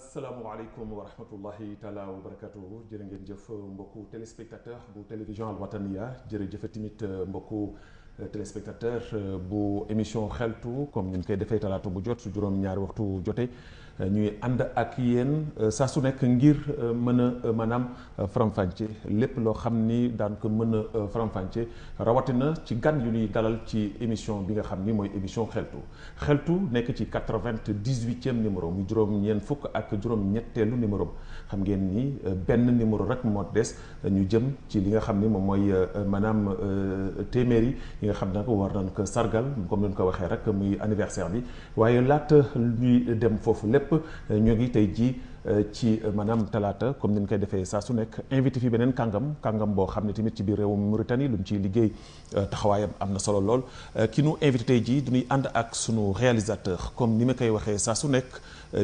asalaamaaleykum wa rahmatullahi taala wa barakatuhu jërë ngeen jëf mbokku téléspectateur bu télévision Al Wataniya jërëjëf tamit mbokku téléspectateur bu émission xeltu comme ñu koy defee talaata bu jot su juróom-ñaari waxtu jotee ñuy ànd ak yéen saa su nekk ngir mën a maanaam faram-fàcce lépp loo xam ni daan ko mën a faram-fàcce rawatina ci gan yu ñuy dalal ci émission bi nga xam ni mooy émission xeltu nekk ci 98e numéro mu juróom-ñeent fukk ak juróom-ñetteelu numéro xam ngeen ni benn numéro rek moo des ñu jëm ci li nga xam ni moom mooy maanaam téeméeri yi nga xam ne ko war nañ ko sargal comme ni ñu ko waxee rek muy anniversaire bi waaye laata ñuy dem foofu lépp ñoo ngi tey jii ci maanaam talaata comme ni ñu koy defee saa su nekk invité fi beneen kàngam boo xam ne tamit ci biir réewum Mauritanie lu mu ciy liggéey taxawaayam am na solo lool ki nu invité tey jii du ñuy ànd ak sunu réalisateur comme ni ma koy waxee saa su nekk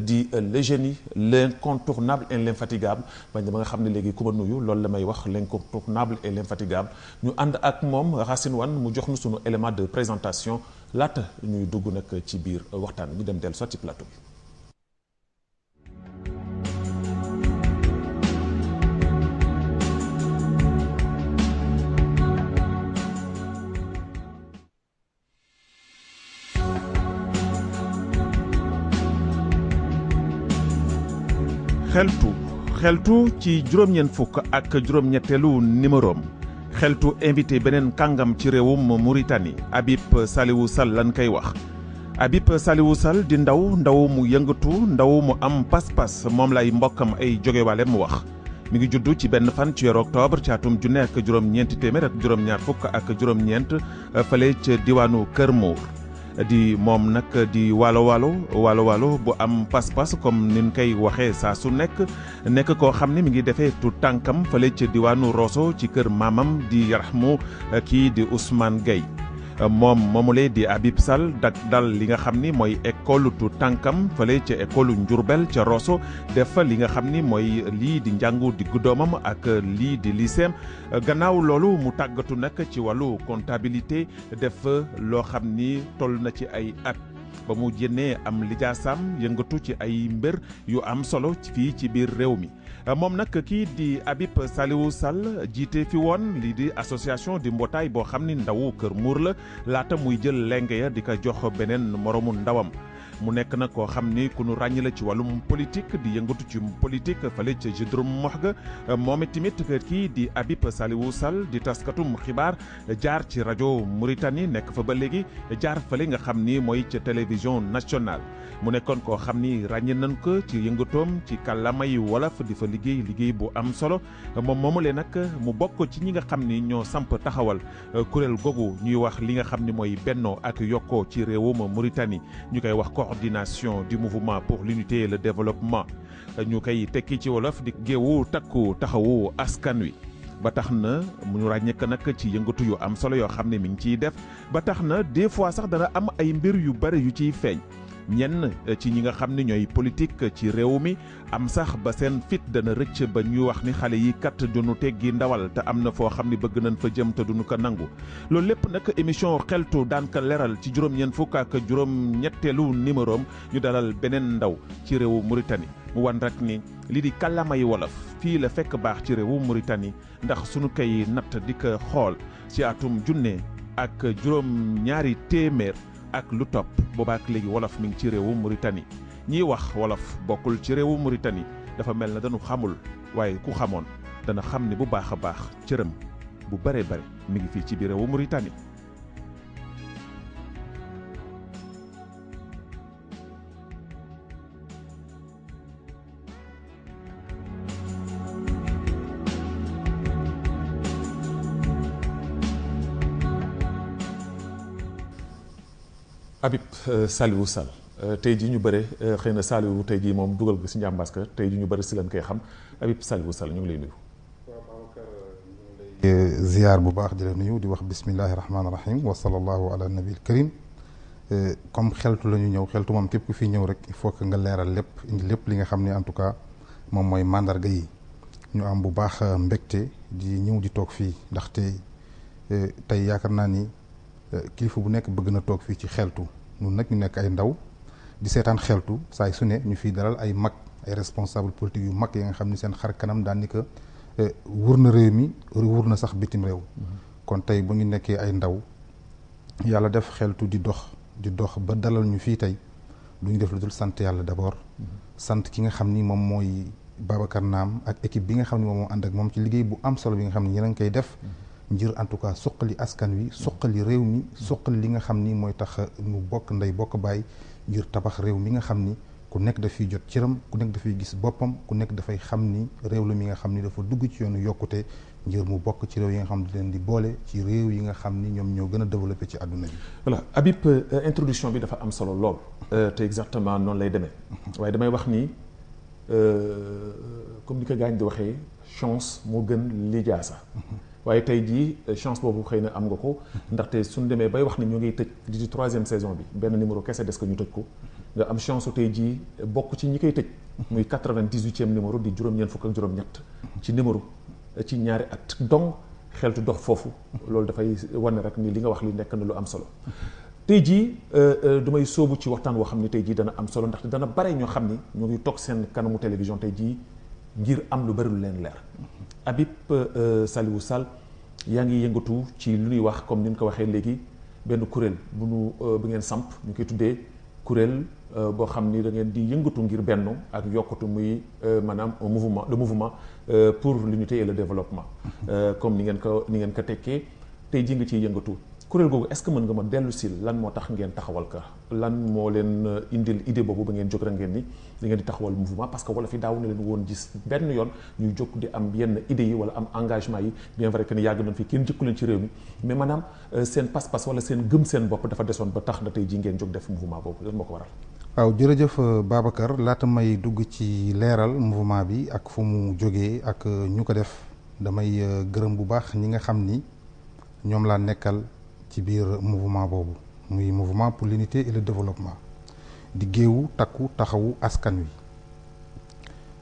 di le génie l'incontournable et l'infatigable bañ ba nga xam ne léegi ku ma nuyu loolu la may wax l'incontournable et l'infatigable ñu ànd ak moom Racine Wane mu jox nu sunu élément de présentation laata ñuy dugg nag ci biir waxtaan ñu dem dellu soit ci plateau bi. xeltu ci juróom-ñeent fukk ak juróom-ñetteelu numérom xeltu invité beneen kàngam ci réewum Mauritanie Habib Saliou Sall lan koy wax Habib Saliou Sall di ndaw mu yëngatu ndaw mu am pas-pas moom lay mbokkam ay jógewaale mu wax mi ngi juddu ci benn fan ci weeru octobre ci atum junne ak juróom-ñeenti téeméer ak juróom-ñaar fukk ak juróom-ñeent fële ca diwaanu Kër Mour di moom nag di waalo bu am pas-pas comme nin koy waxee saa su nekk koo xam ne mi ngi defee tu tànkam fële ca diwaanu Rosso ci kër maamam di yarahmu kii di Ousmane Gueye moomulee di Habib Sall dal li nga xam ni mooy école tu tànkam fële ca école Njurbel ca Rosso def fa li nga xam ni mooy lii di njàngu diggu doomam ak lii di lycéem gannaaw loolu mu tàggatu nag ci wàllu comptabilité def loo xam ni toll na ci ay at ba mu génnee am lijaasam yëngatu ci ay mbir yu am solo fii ci biir réew mi moom nag kii di Habib Saliou Sall jiite fi woon lii di association di mbootaay boo xam ni ndawu Kër Mour la laata muy jël lenge ya di ko jox beneen moromu ndawam mu nekk nag koo xam ni ku nu ràññ la ci wàllum politique di yëngatu ci politique fële ca Jidrum Moxga moom itamit kii di Habib Saliou Sall di taskatum xibaar jaar ci rajo Mauritanie nekk fa ba léegi jaar fële nga xam ni mooy ca télévision nationale mu nekkoon koo xam ni ràññe nañ ko ci yëngatoom ci kàllaamay wolof di fa liggéey bu am solo moom moomulee nag mu bokk ci ñi nga xam ni ñoo samp taxawal kuréel googu ñuy wax li nga xam ni mooy bennoo ak yokkoo ci réewum Mauritanie ñu koy wax coordination du mouvement pour l'unité et le développement ñu koy tekki ci wolof di géewu takku taxawu askan wi ba tax na mu ñu ràññeek nag ci yëngatu yu am solo yoo xam ne mi ngi ciy def ba tax na des fois sax dana am ay mbir yu bari yu ciy feeñ ñenn ci ñi nga xam ne ñooy politique ci réew mi am sax ba seen fit dana rëcc ba ñuy wax ni xale yi kat duñu teggi ndawal te am na foo xam ni bëgg nañ fa jëm te duñu ko nangu loolu lépp nag émission xeltu daan ko leral ci juróom-ñeent fukk ak juróom-ñetteelu numérom ñu dalal beneen ndaw ci réewu Mauritanie mu wan rek ni lii di kàllaamay wolof fii la fekk baax ci réewu Mauritanie ndax suñu koy natt di ko xool ci atum junne ak juróom-ñaari téeméer ak lu topp boobaak léegi wolof mi ngi ci réewu Mauritanie ñiy wax wolof bokkul ci réewu Mauritanie dafa mel na dañu xamul waaye ku xamoon dana xam ni bu baax a baax cërëm bu bare bare mi ngi fii ci biir réewu Mauritanie. Habib Saliou Sall tey jii ñu bëre xëy na Saliou tey jii moom dugal ko si njàmbaas ka tey jii ñu bëri si leen koy xam Habib Saliou Sall ñu ngi lay nuyu. waaw Babacar ñu ngi lay ziar bu baax di la nuyu di wax bismillahi rahmaani rahim wa sallallahu ala nabil karim comme xeltu la ñu ñëw xeltu moom képp ku fi ñëw rek il faut que nga leeral lépp indi lépp li nga xam ne en tout cas moom mooy mandarga yi ñu am bu baax mbégte di ñëw di toog fii ndaxte tey yaakaar naa ni. kilifa bu nekk bëgg na toog fii ci xeltu ñun nag ñu nekk ay ndaw di seetaan xeltu saay su ne ñu fiy dalal ay mag ay responsable politique yu mag yi nga xam ni seen xar kanam daan ni que wër na réew mi wër na sax bitim réew. kon tey bu ñu nekkee ay ndaw yàlla def xeltu di dox ba dalal ñu fii tey du ñu def lu dul sant yàlla d'abord. sant ki nga xam ni moom mooy Babacar Naam ak équipe bi nga xam ni moom moo ànd ak moom ci liggéey bu am solo bi nga xam ni yéen a ngi koy def. ngir en tout cas suqali askan wi suqali réew mi suqali li nga xam ni mooy tax mu bokk ndey bokk baay ngir tabax réew mi nga xam ni ku nekk dafay jot cëram ku nekk dafay gis boppam ku nekk dafay xam ni réew la mi nga xam ni dafa dugg ci yoonu yokkute ngir mu bokk ci réew yi nga xam ne leen di boole ci réew yi nga xam ni ñoom ñoo gën a développé ci àdduna bi. voilà Habib introduction bi dafa am solo lool. te exactement noonu lay demee. waaye damay wax ni comme ni ko gaañ di waxee chance moo gën lijaasa. waaye tey jii chance boobu xëy na am nga ko ndaxte suñu demee bay wax ni ñu ngi tëj di 3e saison bi benn numéro kese des ko ñu tëj ko nga am chance tey jii bokk ci ñi koy tëj muy 98e numéro di juróom-ñeent fukk ak juróom-ñett ci numéro ci ñaari at donc xeltu dox foofu loolu dafay wane rek ni li nga wax li nekk na lu am solo tey jii du may sóobu ci waxtaan woo xam ni tey jii dana am solo ndaxte dana bare ñoo xam ni ñu ngi toog seen kanamu télévision tey jii ngir am lu bari lu leen leer Habib Saliou Sall yaa ngi yëngatu ci lu ñuy wax comme ni ñu ko waxee léegi benn kuréel bu ngeen samp ñu koy tuddee kuréel boo xam ni da ngeen di yëngatu ngir benn ak yokkatu muy maanaam un mouvement le mouvement pour l'unité et le développement comme ni ngeen ko tekkee tey ji nga ciy yëngatu kuréel googu est-ce que mën nga ma dellu si lan moo tax ngeen taxawal ka lan moo leen indil idée boobu ba ngeen jóg rek ngeen ni da ngeen di taxawal mouvement parce que wala fi daaw na leen woon gis benn yoon ñuy jóg di am yenn idées yi wala am engagement yi bien vrai que ni yàgg nañ fi kenn jëkku leen ci réew mi mais maanaam seen pas-pas wala seen gëm seen bopp dafa desoon ba tax na tey ji ngeen jóg def mouvement boobu lan moo ko waral. waaw jërëjëf Babacar laata may dugg ci leeral mouvement bi ak fu mu jógee ak ñu ko def damay gërëm bu baax ñi nga xam ni ñoom laa nekkal ci biir mouvement boobu muy mouvement pour l'unité et le développement di géewu takku taxawu askan wi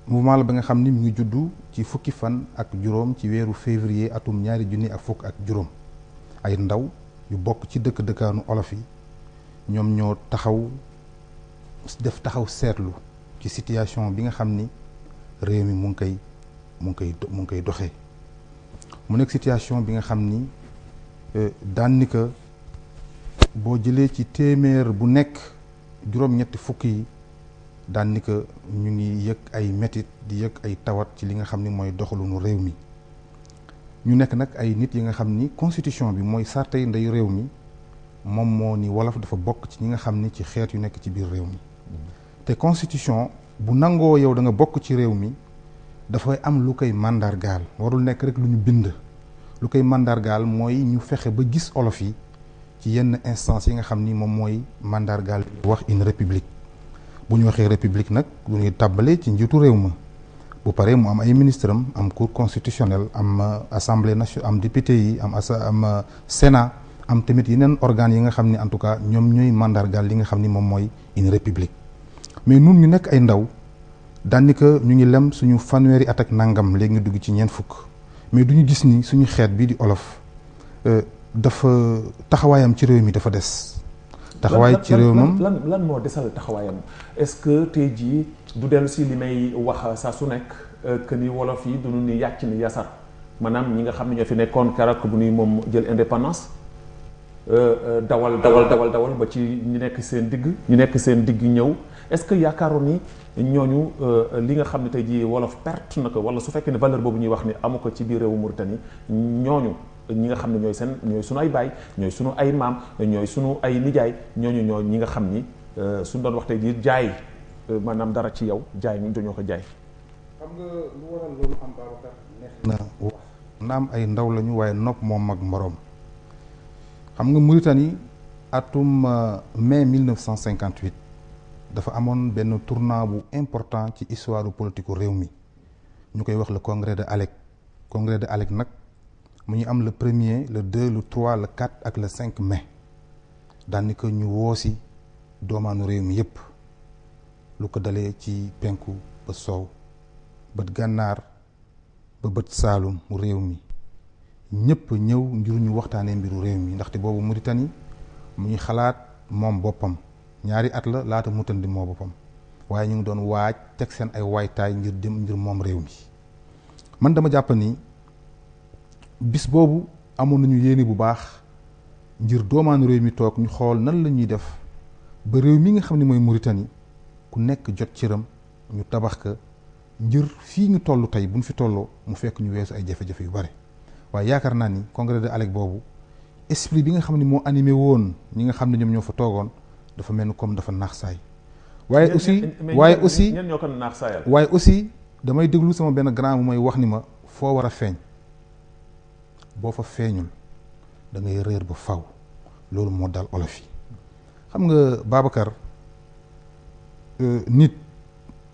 mouvement la ba nga xam ni mu ngi juddu ci fukki fan ak juróom ci weeru février atum 2020 ay ndaw yu bokk ci dëkkaanu olof yi ñoom ñoo taxaw seetlu ci situation bi nga xam ni réew mi mu ngi koy doxee mu nekk situation bi nga xam ni daan ni que boo jëlee ci téeméer bu nekk juróom-ñetti fukk yi daan ni que ñu ngi yëg ay metit di yëg ay tawat ci li nga xam ni mooy doxalinu réew mi ñu nekk nag ay nit yi nga xam ni constitution bi mooy sartey ndey réew mi moom moo ni wolof dafa bokk ci ñi nga xam ni ci xeet yu nekk ci biir réew mi te constitution bu nangoo yow da nga bokk ci réew mi dafay am lu koy màndargaal warul nekk rek lu ñu bind lu koy màndargaal mooy ñu fexe ba gis olof yi ci yenn instance yi nga xam ni moom mooy màndargaal wax une république bu ñu waxee république nag lu ñuy tàbbale ci njiitu réew ma bu paree mu am ay ministre am cour constitutionnelle am assemblée nationale am député yi am sénat am tamit yeneen organes yi nga xam ni en tout cas ñoom ñooy màndargaal li nga xam ni moom mooy une république mais nun ñu nekk ay ndaw daanaka ñu ngi lem suñu fanweeri at ak nangam léegi ñu dugg ci ñeent fukk mais du ñu gis ni suñu xeet bii di olof dafa taxawaayam ci réew mi dafa des. taxawaay ci réew moom lan moo desal taxawaayam est-ce que tey jii du dellu si li may wax saa su nekk que ni wolof yi duñu ni yàcc ni yasar maanaam ñi nga xam ne ñoo fi nekkoon keroog bu ñuy moom jël indépendance dawal ba ci ñu nekk seen digg ñëw est-ce que yaakaaroon ni ñooñu li nga xam ne tey jii wolof perte na ko wala su fekkee ne valeur boobu ñuy wax ni amu ko ci biir réewu Mauritanie ñooñu ñi nga xam ne ñooy sunu ay baay ñooy sunu ay maam ñooy sunu ay nijaay ñooñu ñi nga xam ni suñu doon wax tey jii jaay maanaam dara ci yow jaay ñu dañoo ko jaay. xam nga lu waral loolu am Babacar neex na wax naam ay ndaw lañu waaye nopp moom mag moroom xam nga Mauritanie atum mai 1958 dafa amoon benn tournant bu important ci histoire politique réew mi ñu koy wax le congrès de Alec nag mu ñu am le 1er le 2 le 3 le 4 ak le 5 mai daanaka ñu woosi doomaanu réew mi yépp lu ko dalee ci penku ba soow bët gànnaar ba bët saalum réew mi ñëpp ñëw ngir ñu waxtaanee mbiru réew mi ndaxte boobu Mauritanie mu ngi xalaat moom boppam ñaari at la laata mu tënd moo boppam waaye ñu ngi doon waaj teg seen ay waaytaay ngir moom réew mi. man dama jàpp ni bis boobu amoon nañu yéene bu baax ngir doomaanu réew mi toog ñu xool nan la ñuy def ba réew mi nga xam ne mooy Mauritanie ku nekk jot cëram ñu tabax ka ngir fii ñu toll tey bu ñu fi tolloo mu fekk ñu weesu ay jafe-jafe yu bare. waaye yaakaar naa ni congrès de Alec boobu esprit bi nga xam ne moo animé woon ñi nga xam ne ñoom ñoo fa toogoon dafa mel ni comme dafa naax saay. waaye aussi ñen ñoo ko naax saayal. waaye aussi damay déglu sama benn grand bu may wax ni ma foo war a feeñ boo fa feeñul da ngay réer ba faw loolu moo dal olof yi. xam nga Babacar nit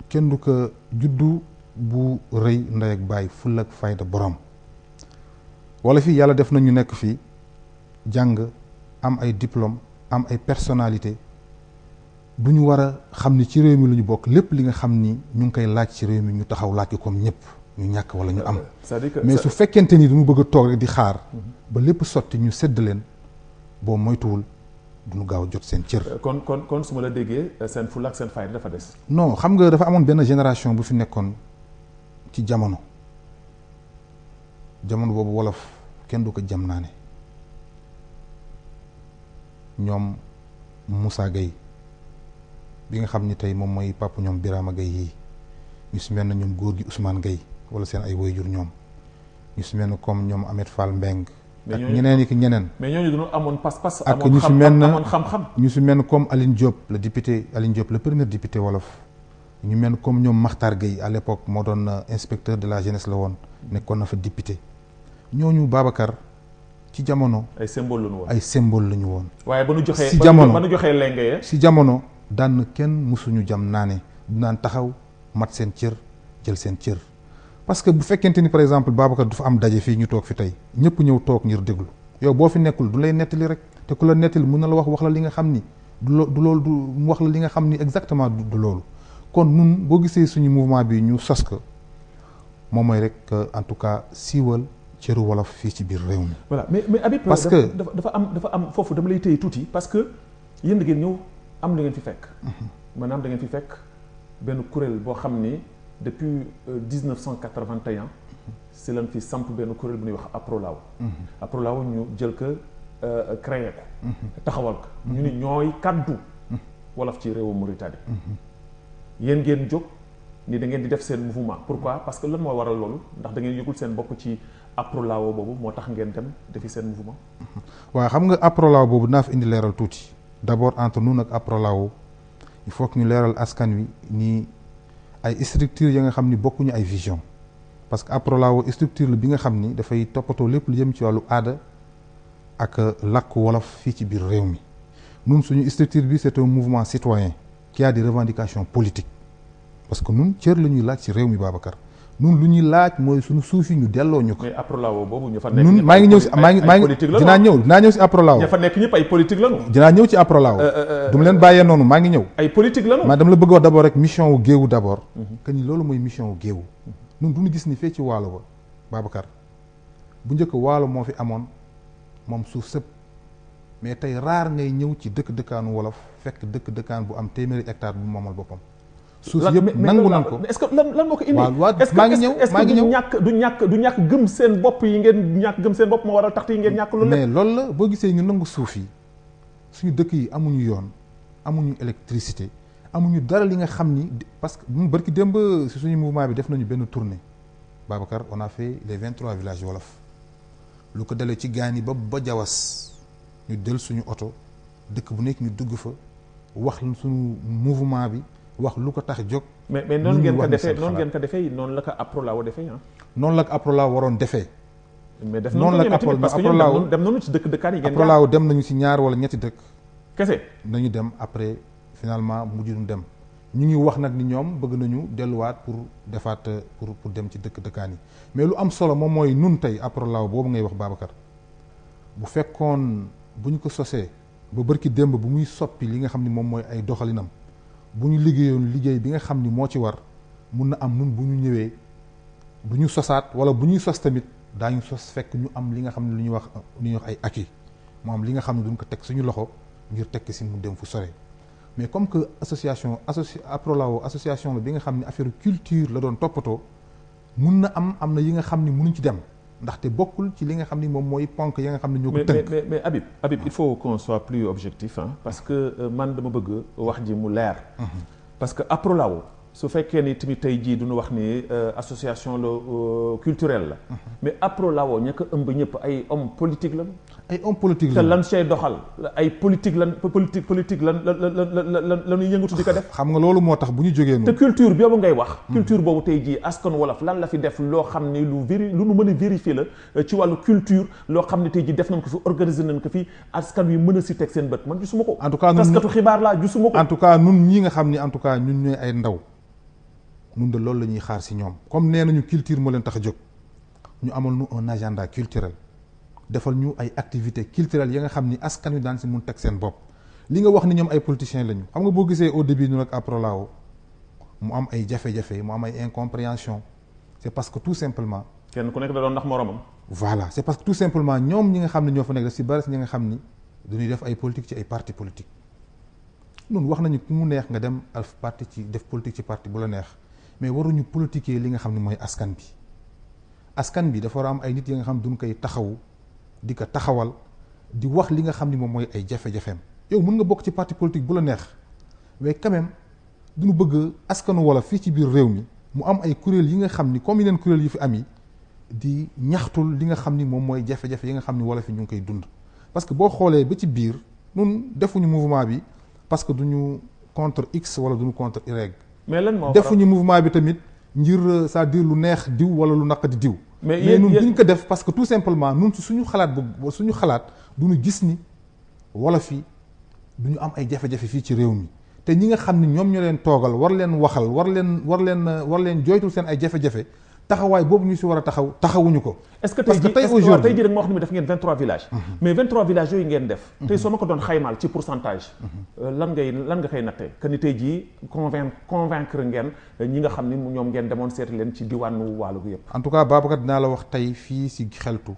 kenn du ko juddu bu rëy ndey ak bàyyi ful ak fayda borom. wala fii yàlla def nañu nekk fii jàng am ay diplôme am ay personnalité du ñu war a xam ni ci réew mi lu ñu bokk lépp li nga xam ni ñu ngi koy laaj ci réew mi ñu taxaw laaj ko comme ñëpp ñu ñàkk wala ñu am. mais su fekkente ni duñu bëgg a toog rek di xaar ba lépp sotti ñu sedd leen boo moytuwul duñu gaaw jot seen cër. kon su ma la déggee seen fulla ak seen fayda dafa des. non xam nga dafa amoon benn génération bu fi nekkoon ci jamono boobu wolof kenn du ko jam naa ne ñoom Moussa Gueye bi nga xam ni tey moom mooy papa ñoom Birama Gueye yii ñu si mel ne ñoom góor gi Ousmane Gueye wala seen ay waajur ñoom ñu si mel ne comme ñoom Ahmed Fall Mbeng ak ñeneen ki ñeneen. mais ñooñu dañoo amoon pas-pas. ak ñu si mel amoon xam-xam. ñu si mel ne comme Aline Diop le député Aline Diop le premier député wolof. ñu mel comme ñoom Makhtar Gueye à l'époque moo doon inspecteur de la jeunesse la woon nekkoon na fa député ñooñu Babacar ci jamono. ay symbole la ñu woon ay symbole la ñu woon. waaye ba nu joxee si jamono ba nu joxee lenge si jamono daan kenn mësuñu jam naane du naan taxaw mat seen cër jël seen cër. parce que bu fekkente ni par exemple Babacar du fa am daje fii ñu toog fi tey ñëpp ñëw toog ngir déglu yow boo fi nekkul du lay nettali rek te ku la nettali mun na la wax la li nga xam ni du loolu du mu wax la li nga xam ni exactement du loolu. kon nun boo gisee suñu mouvement bi ñu sos ko moom mooy rek en tout cas siiwal cëru wolof fii ci biir réew mi. voilà mais Habib parce que dafa am foofu dama lay téye tuuti parce que yéen da ngeen ñëw am lu ngeen fi fekk. maanaam da ngeen fi fekk benn kuréel boo xam ni depuis 1981 si lañ fi samp benn kuréel bu ñuy wax Aprolaw. Aprolaw ñu jël ko créé ko. taxawal ko. ñu ni ñooy kaddu wolof ci réewu Mauritanie. yéen ngeen jóg ni da ngeen di def seen mouvement pourquoi parce que lan moo waral loolu ndax da ngeen yëgul seen bopp ci Aprolaw boobu moo tax ngeen dem defi seen mouvement. waaw xam nga Aprolaw boobu dinaa fi indi leeral tuuti d'abord entre nous nag Aprolaw il faut que ñu leeral askan wi ni ay structures ya nga xam ni bokkuñu ay vision parce que Aprolaw structure la bi nga xam ni dafay toppatoo lépp lu jëm ci wàllu aada ak làkk wolof fii ci biir réew mi ñun suñu structure bi c'est un mouvement citoyen qui a des revendications politiques parce que ñun cër la ñuy laaj ci réew mi Babacar ñun lu ñuy laaj mooy suñu suuf yi ñu delloo ñu ko. mais Aprolaw boobu ñu fa nekk ñun maa ngi ñëw si maa ngi dinaa ñëw si Aprolaw. ña fa nekk ñëpp ay politique lañu. dinaa ñëw ci Aprolaw. du ma leen bàyyee noonu maa ngi ñëw. ay politique lañu. maa dama la bëgg wax d'abord rek mission wu géewu d'abord. que ni loolu mooy mission wu géewu. ñun du ñu gis ni fee ci waalo ba Babacar bu njëkk waalo moo fi amoon moom suuf sëpp mais tey raar ngay ñëw ci dëkkaanu wolof fekk dëkkaan bu am téeméeri hectare bu moomal boppam. suuf yëpp nangu nañ ko est-ce que lan moo ko indi. waaw maa ngi ñëw maa ngi ñëw du ñàkk gëm seen bopp yi ngeen ñàkk gëm seen bopp moo waral tax yi ngeen ñàkk loolu. mais loolu la boo gisee ñu nangu suuf yi suñu dëkk yi amuñu yoon amuñu électricité amuñu dara li nga xam ni parce que barki démb si suñu mouvement bi def nañu benn tournée Babacar on a fait les 23 villages wolof lu ko dalee ci Gaani ba Jawas ñu del suñu oto dëkk bu nekk ñu dugg fa wax suñu mouvement bi wax lu ko tax jóg. mais noonu ngeen ko defee noonu la ko Aprolaw defee ah. noonu la ko Aprolaw waroon defee. mais def noonu la ko parce que ñoom dem nañu ci dëkkaan yi ngeen Aprolaw dem nañu ci ñaar wala ñetti dëkk. kese nañu dem après finalement mujj ñu dem ñu ngi wax nag ni ñoom bëgg nañu delluwaat pour defaat pour dem ci dëkkaan yi mais lu am solo moom mooy nun tey Aprolaw boobu ngay wax Babacar bu fekkoon bu ñu ko sosee ba bërki démb bu muy soppi li nga xam ni moom mooy ay doxalinam. bu ñu liggéeyoon liggéey bi nga xam ni moo ci war mun na am nun bu ñu ñëwee du ñu sosaat wala bu ñuy sos tamit daañu sos fekk ñu am li nga xam ne lu ñuy wax ay acquis mu am li nga xam ne duñ ko teg suñu loxo ngir tekki si mu dem fu sore mais comme que Aprolao association la bi nga xam ne affaire culture la doon toppatoo mun na am na yi nga xam ni munuñ ci dem ndaxte bokkul ci li nga xam ni moom mooy ponk ya nga xam ne ñoo ko tënk. mais Habib il faut qu'on soit plus objectif parce que man dama bëgg wax ji mu leer. parce que Aprolao su fekkee ni tamit tey jii duñu wax ni association la culturelle la. mais Aprolao ña ko ëmb ñëpp ay homme politique la. ay homme politique te lan say doxal ay politique lan la ñuy yëngatu di ko def. xam nga loolu moo tax bu ñu jógee noonu. te culture boobu ngay wax. culture boobu tey jii askan wolof lan la fi def loo xam ni lu nu mën a vérifier la ci wàllu culture loo xam ne tey jii def nañ ko fi organiser nañ ko fi askan wi mën a si teg seen bët man gisuma ko. en tout cas taskatu xibaar laa gisuma ko. en tout cas ñun ñi nga xam ni en tout cas ñun ñooy ay ndaw ñun de loolu la ñuy xaar si ñoom comme nee nañu culture moo leen tax a jóg ñu amal nu un agenda culturel. defal ñu ay activités culturelles yi nga xam ni askan wi daan si mun teg seen bopp li nga wax ni ñoom ay politiciens lañu xam nga boo gisee au début ñu ak Aprolao mu am ay jafe-jafe mu am ay incompréhension c'est parce que tout simplement. kenn ku nekk da doon ndax moromam. voilà c'est parce que tout simplement ñoom ñi nga xam ne ñoo fa nekk si bari si ñi nga xam ni dañuy def ay politique ci ay parti politique ñun wax nañu ku mu neex nga dem al parti ci def politique ci parti bu la neex mais waruñu politiquer li nga xam ne mooy askan bi askan bi dafa war a am ay nit yi nga xam duñ koy taxawu. di ko taxawal di wax li nga xam ni moom mooy ay jafe-jafeem yow mën nga bokk ci parti politique bu la neex mais quand même duñu bëgg askanu wala fii ci biir réew mi mu am ay kuréel yi nga xam ni comme yeneen kuréel yi fi am yi di ñaxtul li nga xam ni moom mooy jafe-jafe yi nga xam ni wala fi ñu ngi koy dund parce que boo xoolee ba ci biir nun defuñu mouvement bi parce que duñu contre X wala duñu contre Y. mais lan moo defuñu mouvement bi tamit ngir c'est-à-dire lu neex diw wala lu naqadi diw. mais ñun duñ ko def parce que tout simplement ñun suñu xalaat bu suñu xalaat duñu gis ni wala fi duñu am ay jafe-jafe fii ci réew mi te ñi nga xam ni ñoom ñoo leen toogal war leen waxal war leen jooytul seen ay jafe-jafe taxawaay boobu ñu si war a taxawuñu ko. est-ce que tey jii tey jii rek ma wax ni mi def ngeen 23 villages. mais 23 villages yooyu ngeen def. tey soo ma ko doon xaymaal ci pourcentage. lan nga koy nattee que ni tey jii convaincre ngeen ñi nga xam ni ñoom ngeen demoon seeti leen ci diwaanu Waalo gi yëpp. en tout cas Babacar dinaa la wax tey fii si xeltu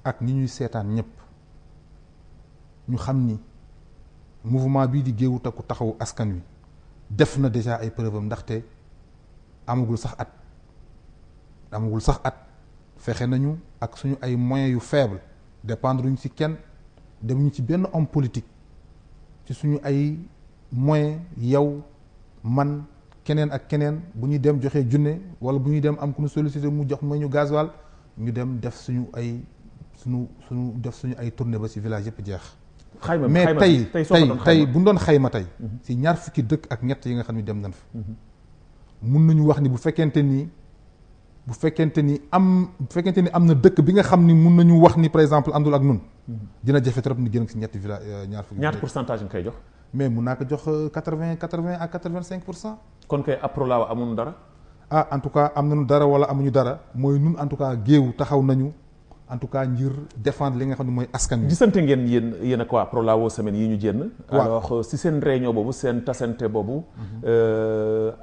ak ñi ñuy seetaan ñëpp ñu xam ni mouvement bii di Géewu Takku Taxawu Askan Wi def na déjà ay preuve am ndaxte amagul sax at fexe nañu ak suñu ay moyens yu faible dépendre ñu ci kenn demuñu ci benn homme politique ci suñu ay moyens yow man keneen ak keneen bu ñuy dem joxee junne wala bu ñuy dem am ku ñu sollicité mu jox ma ñu gasoil ñu dem def suñu ay tournée ba ci village yëpp jeex. mais tey bu ñu doon xayma tey. ci ñaar fukki dëkk ak ñett yi nga xam ni dem nañ fa. mun nañu wax ni bu fekkente ni am na dëkk bi nga xam ni mun nañu wax ni par exemple àndul ak nun dina jafe trop ni gën ci ñetti village ñaar fukki. ñaata pourcentage nga koy jox. mais mun naa ko jox 80 à 85%. kon kay Aprolao amuñu dara. en tout cas am nañu dara wala amuñu dara mooy nun en tout cas Géewu taxaw nañu en tout cas ngir défendre li nga xam ne mooy askan wi. gisante ngeen yéen ak waa Aprolao semaine yi ñu jénn. alors si seen réunion boobu seen tasante boobu.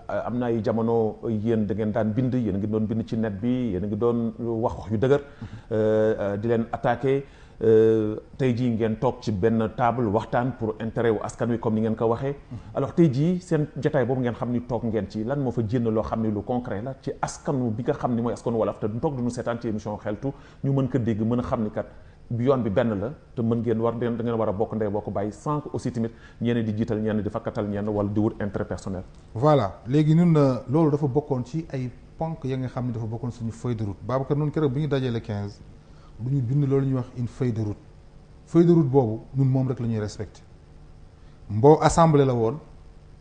am na ay jamono yéen da ngeen daan bind yéen a ngi doon bind ci net bi yéen a ngi doon wax yu dëgër. di leen attaqué tey jii ngeen toog ci benn table waxtaan pour intérêt wu askan wi comme ni ngeen ko waxee. alors tey jii seen jotaay boobu ngeen xam ni toog ngeen ci lan moo fa jénn loo xam ni lu concret la ci askanu bi nga xam ni mooy askanu wolof te du toog duñu seetaan ci émission xeltu ñu mën ko dégg mën a xam ni kat bi yoon bi benn la te mën ngeen da ngeen war a bokk ndey bokk bàyyi sans que aussi tamit ñenn di jiital ñenn di fakkatal ñenn wala di wut intérêt personnel. voilà léegi ñun loolu dafa bokkoon ci ay ponk ya nga xam ne dafa bokkoon suñu feuille de route Babacar noonu keroog bi ñu dajee le 15 lu ñu bind loolu ñuy wax une feuille de route boobu ñun moom rek la ñuy respecté assemblée la woon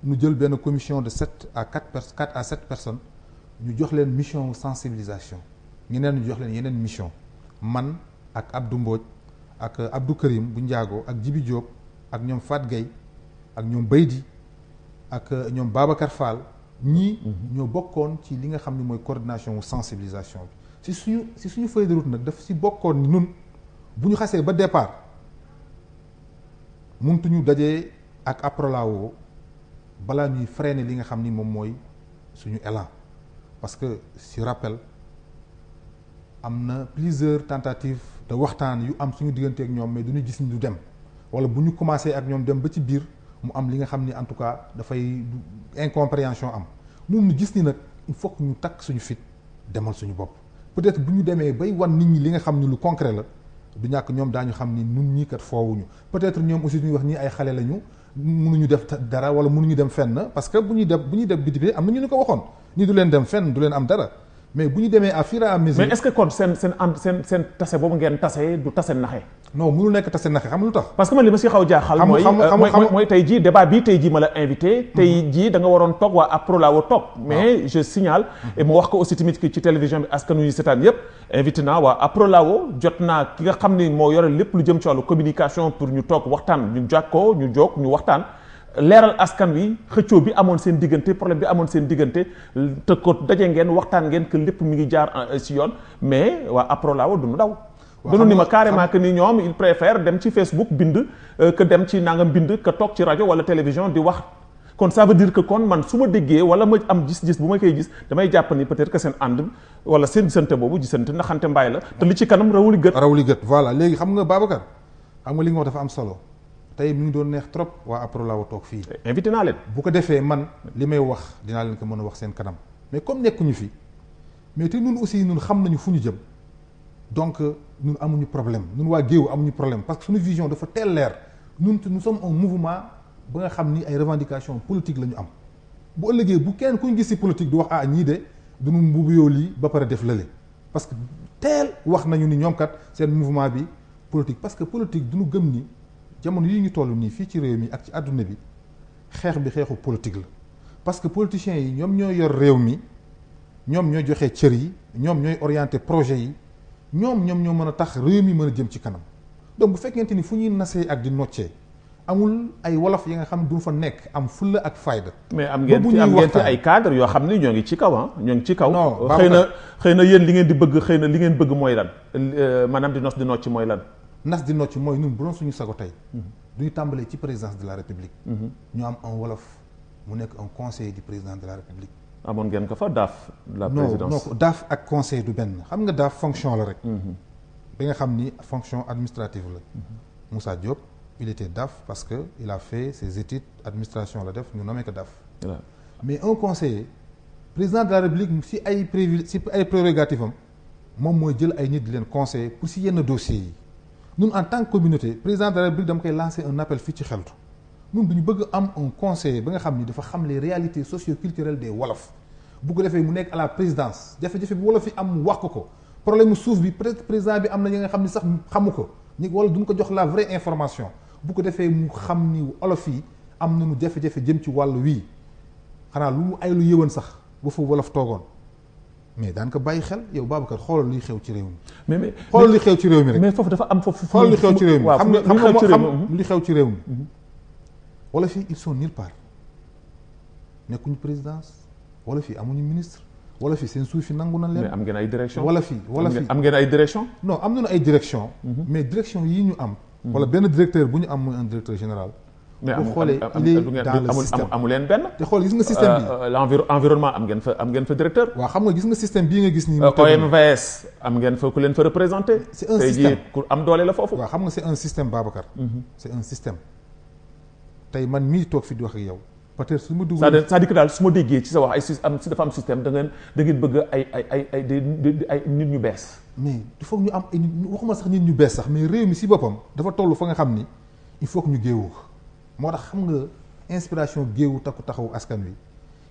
ñu jël benn commission de 4 à 7 personnes ñu jox leen mission sensibilisation ñeneen ñu jox leen yeneen mission man ak Abdou Mbodj ak Abdou Karim bu Njaago ak Jibi Diop ak ñoom Fat Gueye ak ñoom Baydi ak ñoom Babacar Fall ñii ñoo bokkoon ci li nga xam ne mooy coordination wu sensibilisation bi si suñu feuille de route nag daf si bokkoon ni nun bu ñu xasee ba départ mëntuñu dajee ak Aprolao balaa ñuy freiner li nga xam ni moom mooy suñu élan parce que si rappel am na plusieurs tentatives de waxtaan yu am suñu diggante ak ñoom mais duñu gis ni du dem wala bu ñu commencé ak ñoom dem ba ci biir mu am li nga xam ni en tout cas dafay incompréhension am ñun ñu gis ni nag il faut que ñu takk suñu fit demal suñu bopp peut-être bu ñu demee bay wan nit ñi li nga xam ni lu concret la du ñàkk ñoom daañu xam ni nun ñii kat foowuñu peut-être ñoom aussi ñuy wax ñii ay xale lañu mënuñu def dara wala mënuñu dem fenn parce que bu ñuy def biti bi am na ñu ko waxoon ni du leen dem fenn du leen am dara mais bu ñu demee à fur et à mesure. mais est-ce que kon seen tase boobu ngeen tase du tase naxe. non mënul nekk tase naxe xam lu tax. parce que man li ma si xaw jaaxal. mooy tey jii débat bii tey jii ma la invité. tey jii da nga waroon toog waa APROLAO toog. mais je signale. et mu wax ko aussi tamit ci télévision bi askan wi seetaan yëpp. invité naa waa APROLAO jot naa ki nga xam ni moo yore lépp lu jëm ci wàllu communication pour ñu toog waxtaan ñu jàkkoo ñu jóg ñu waxtaan. leeral askan wi xëccoo bi amoon seen diggante problème bi amoon seen diggante te ko daje ngeen waxtaan ngeen que lépp mi ngi jaar si yoon mais waa APROLAO duñu daw dañu ni ma carrément que ni ñoom il préfère dem ci Facebook bind que dem ci nangam bind que toog ci rajo wala télévision di wax kon ça veut dire que kon man su ma déggee wala ma am gis-gis bu ma koy gis damay jàpp ni peut-être que seen ànd wala seen gisante boobu gisante naxante mbaay la te li ci kanam rawuli gët voilà léegi xam nga Babacar xam nga li nga wax dafa am solo tey mi ngi doon neex trop waa APROLAO toog fii. invité naa leen. bu ko defee man li may wax dinaa leen ko mën a wax seen kanam mais comme nekkuñu fi mais te ñun aussi ñun xam nañu fu ñu jëm donc ñun amuñu problème ñun waa Géew amuñu problème parce que suñu vision dafa teel leer ñun nous sommes un mouvement ba nga xam ni ay revendications politiques la ñu am bu ëllëgee bu kenn ku ñu gis ci politique du wax ah ñii de duñu mbubu yoo lii ba pare def lële parce que teel wax nañu ni ñoom kat seen mouvement bi politique parce que politique duñu gëm ni. jamono yi ñu toll nii fii ci réew mi ak ci àdduna bi xeex bi xeexu politique la parce que politiciens yi ñoom ñooy yor réew mi ñoom ñooy joxe cër yi ñoom ñooy orienté projet yi ñoom ñoo mën a tax réew mi mën a jëm ci kanam donc bu fekkente ni fu ñuy nasee ak di noccee amul ay wolof yi nga xam du fa nekk am fulla ak fayda. mais am ngeen fi ay cadre yoo xam ni ñoo ngi ci kaw ñoo ngi ci kaw. xëy na yéen li ngeen di bëgg xëy na li ngeen bëgg mooy lan maanaam di nos di nocc mooy lan. nas di nocc mooy ñun bu doon suñu sago tey duñu tàmbalee ci présidence de la république ñu am un wolof mu nekk un conseiller du président de la république amoon ngeen ko fa daaf la présidence non daaf ak conseil du benn xam nga daaf fonction la rek bi nga xam ni fonction administrative la Moussa Diop il était daaf parce que il a fait ses études administration la def ñu nommé ko daaf mais un conseiller président de la république si ay prérogatives am moom mooy jël ay nit di leen conseiller pour si yenn dossiers yi ñun en tant que communauté président de la République dama koy lancer un appel fii ci xeltu ñun duñu bëgg am un conseiller ba nga xam ni dafa xam les réalités socio-culturelles des wolof bu ko defee mu nekk à la présidence jafe-jafe bi wolof yi am mu wax ko problème mu suuf bi peut-être président bi am na ñi nga xam ni sax xamu ko ñi wala duñ ko jox la vraie information bu ko defee mu xam ni wolof yi am nañu jafe-jafe jëm ci wàllu wii xanaa lu mu ay lu yëwan sax bu fa wolof toogoon mais daan ko bàyyi xel yow Babacar xoolal luy xew ci réew mi. mais xoolal luy xew ci réew mi rek. mais foofu dafa am foofu. xoolal luy xew ci réew mi xam li xew ci réew mi. wala fii ils sont nulle part nekkuñu présidence wala fii amuñu ministre wala fii seen suuf yi nangu na leen. mais am ngeen ay direction wala fii am ngeen ay direction. non am nañu ay direction mais direction yi ñu am. wala benn directeur bu ñu am mooy un directeur général. mais boo xoolee il est dans le système amu leen benn. te xool gis nga système bi l'environnement am ngeen fa directeur. waaw xam nga gis nga système bii nga gis nii. OMVS am ngeen fa ku leen fa représenté. c'est un système tey jii ku am doole la foofu. waaw xam nga c'est un système Babacar. c'est un système tey man mii toog fi di wax ak yow peut-être su ma dugg. c'est-à-dire que daal su ma déggee ci sa wax dafa am système da ngeen bëgg ay nit ñu bees. mais il faut ñu am ay nit waxuma sax nit ñu bees sax mais réew mi si boppam dafa toll fa nga xam ni il faut que ñu géewu moo tax xam nga inspiration géewu takku taxawu askan wi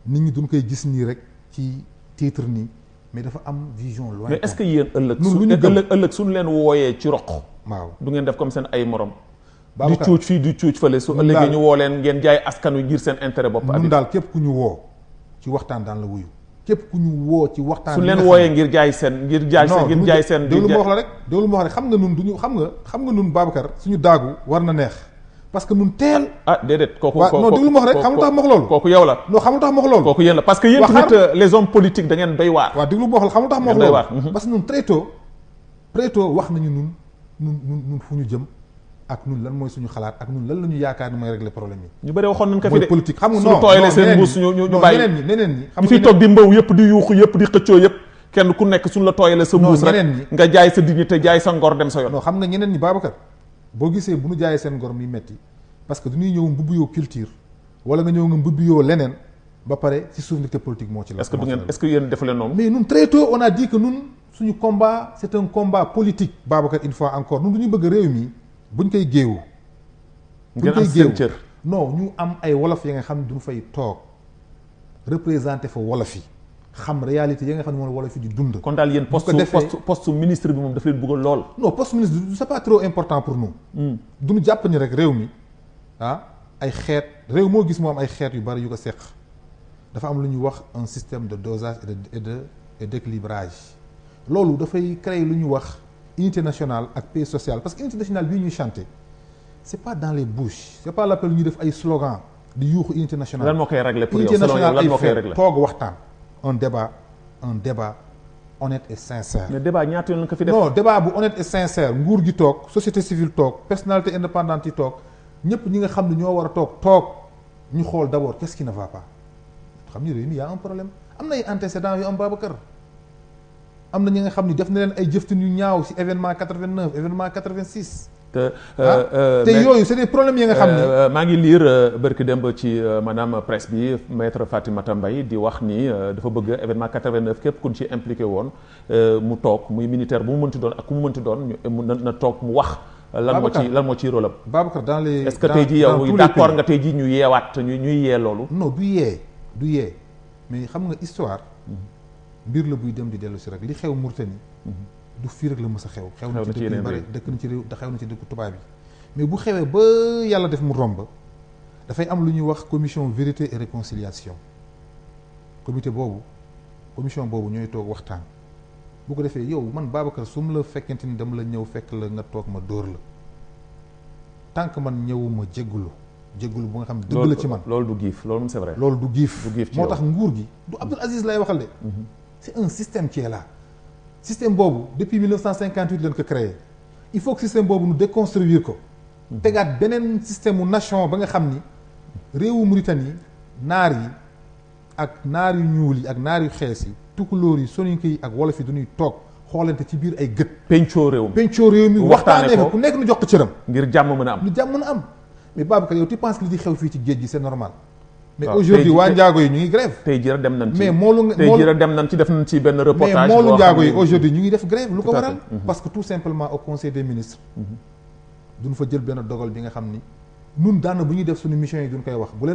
nit ñi duñ koy gis nii rek ci titre nii mais dafa am vision loin. mais est-ce que yéen ëllëg suñu leen wooyee ci roq. waaw du ngeen def comme seen ay morom. di cuuc fii di cuuc fële su ëllëgee ñu woo leen ngeen jaay askan wi ngir seen intérêt bopp. ñun daal képp ku ñu woo ci waxtaan daan la wuyu képp ku ñu woo ci waxtaan. su leen wooyee ngir jaay seen. déglu ma wax la rek xam nga nun duñu xam nga nun Babacar suñu daagu war na neex parce que nun teel. déedéet kooku non déglu ma wax rek xam nga tax ma wax loolu. kooku yow la. non xam nga tax ma wax loolu. kooku yéen la parce que yéen tamit les hommes politiques da ngeen doy waar. waaw déglu ma wax la xam nga tax ma wax loolu. parce que nun très tôt wax nañu nun fu ñu jëm ak nun lan mooy suñu xalaat ak nun lan la ñu yaakaar ni mooy régler problème yi. ñu bëri waxoon nañ ko fi mooy de politique xam nga suñu tooyalee seen mbuus ñu bàyyi ñeneen ñi ñu fiy toog di mbaw yëpp di yuuxu yëpp di xëccoo yëpp kenn ku nekk suñu la tooyalee sa mbuus rek nga jaay sa dignité jaay sa ngor dem sa yoon. non xam nga ñeneen ñi Babacar boo gisee bu ñu jaayee seen ngor mi metti parce que dañuy ñëw mbubb yoo culture wala nga ñëw nga mbubb yoo leneen ba pare ci souveraineté politique moo ci la. est-ce que yéen defu leen noonu. mais ñun très tôt on a dit que ñun suñu combat c'est un combat politique. Babacar une fois encore ñun du ñu bëgg réew mi buñ koy géewu. buñ koy géewu non ñu am ay wolof yi nga xam ne duñu fay toog représenter fa wolof yi xam réalité yi nga xam ne moom wolof yi di dund. kon daal yéen poste ministre bi moom daf leen bëgg lool. non poste ministre c'est pas trop important pour nous. duñu jàpp ni rek réew mi ay xeet réew moo gis moo am ay xeet yu bari yu ko seq dafa am lu ñuy wax un système de dosage et d'équilibrage loolu dafay créer lu ñuy wax unité nationale ak paix sociale parce que unité nationale bii ñuy chanter c'est pas dans les bouches c'est pas l'appel ñu def ay slogan di yuuxu unité nationale. lan moo koy régler pour yow unité nationale lan moo koy régler toog waxtaan. un débat honnête et sincère. mais débat ñaata yoon la ko fi def. non débat bu honnête et sincère nguur gi toog société civile toog personnalité indépendante yi toog ñëpp ñi nga xam ne ñoo war a toog ñu xool d'abord qu'est-ce qui ne va pas xam ni réew mi y a un problème am na ay antécédents yu am Babacar am na ñi nga xam ni def na leen ay jëftin yu ñaaw ci événement 89 événement 86. te yooyu c'est des problèmes yi nga xam ne. maa ngi lire barki démb ci maanaam presse bi maître Fatimata Mbaye di wax ni dafa bëgg événement 89 képp ku ci impliqué woon mu toog muy militaire bu mu mënti doon ak ku mu mënti doon na toog mu wax. lan moo ci rôle am. Babacar dans les est-ce que tey jii yow d'accord nga tey jii ñu yeewaat ñuy yee loolu. non du yee mais xam nga histoire. mbir la buy dem di dellu si rek li xew Mauritanie. du fii rek la mës a xew. xew na ci dëkk yu bari dëkk na ci réew xew na ci dëkk tubaab yi mais bu xewee ba yàlla def mu romb dafay am lu ñuy wax commission vérité et réconciliation commission boobu ñooy toog waxtaan. bu ko defee yow man Babacar su ma la fekkente ni dama la ñëw fekk la nga toog ma dóor la tant que man ñëwuma jéggulu bu nga xam dëgg la ci man. loolu du giif loolu c'est vrai. loolu du giif moo tax nguur gi du Abdoul Aziz lay waxal de. c'est un système qui est là. système boobu depuis 1958 lañ ko créé il faut que système boobu nu déconstruire ko. tegaat beneen système mu nation ba nga xam ni réewu Mauritanie naar yi ak naar yu ñuul yi ak naar yu xees yi. tukulóor yi soninke yi ak wolof yi dañuy toog xoolante ci biir ay gët. pencoo réew mi waxtaanee ko ku nekk nu jox ko cëram. ngir jàmm mën a am. lu jàmm mën a am mais Babacar yow tu penses que li di xew fii ci géej gi c'est normal. mais aujourd'hui waa njaago yi ñu ngi grève. tey jii rek dem nañ ci mais moolu tey jii rek dem nañ ci def nañ ci benn reportage. mais moolu njaago yi aujourd'hui ñu ngi def grève lu ko waral. parce que tout simplement au conseil des ministres. duñ fa jël benn dogal bi nga xam ni nun daana bu ñuy def suñu mission yi duñ koy wax bu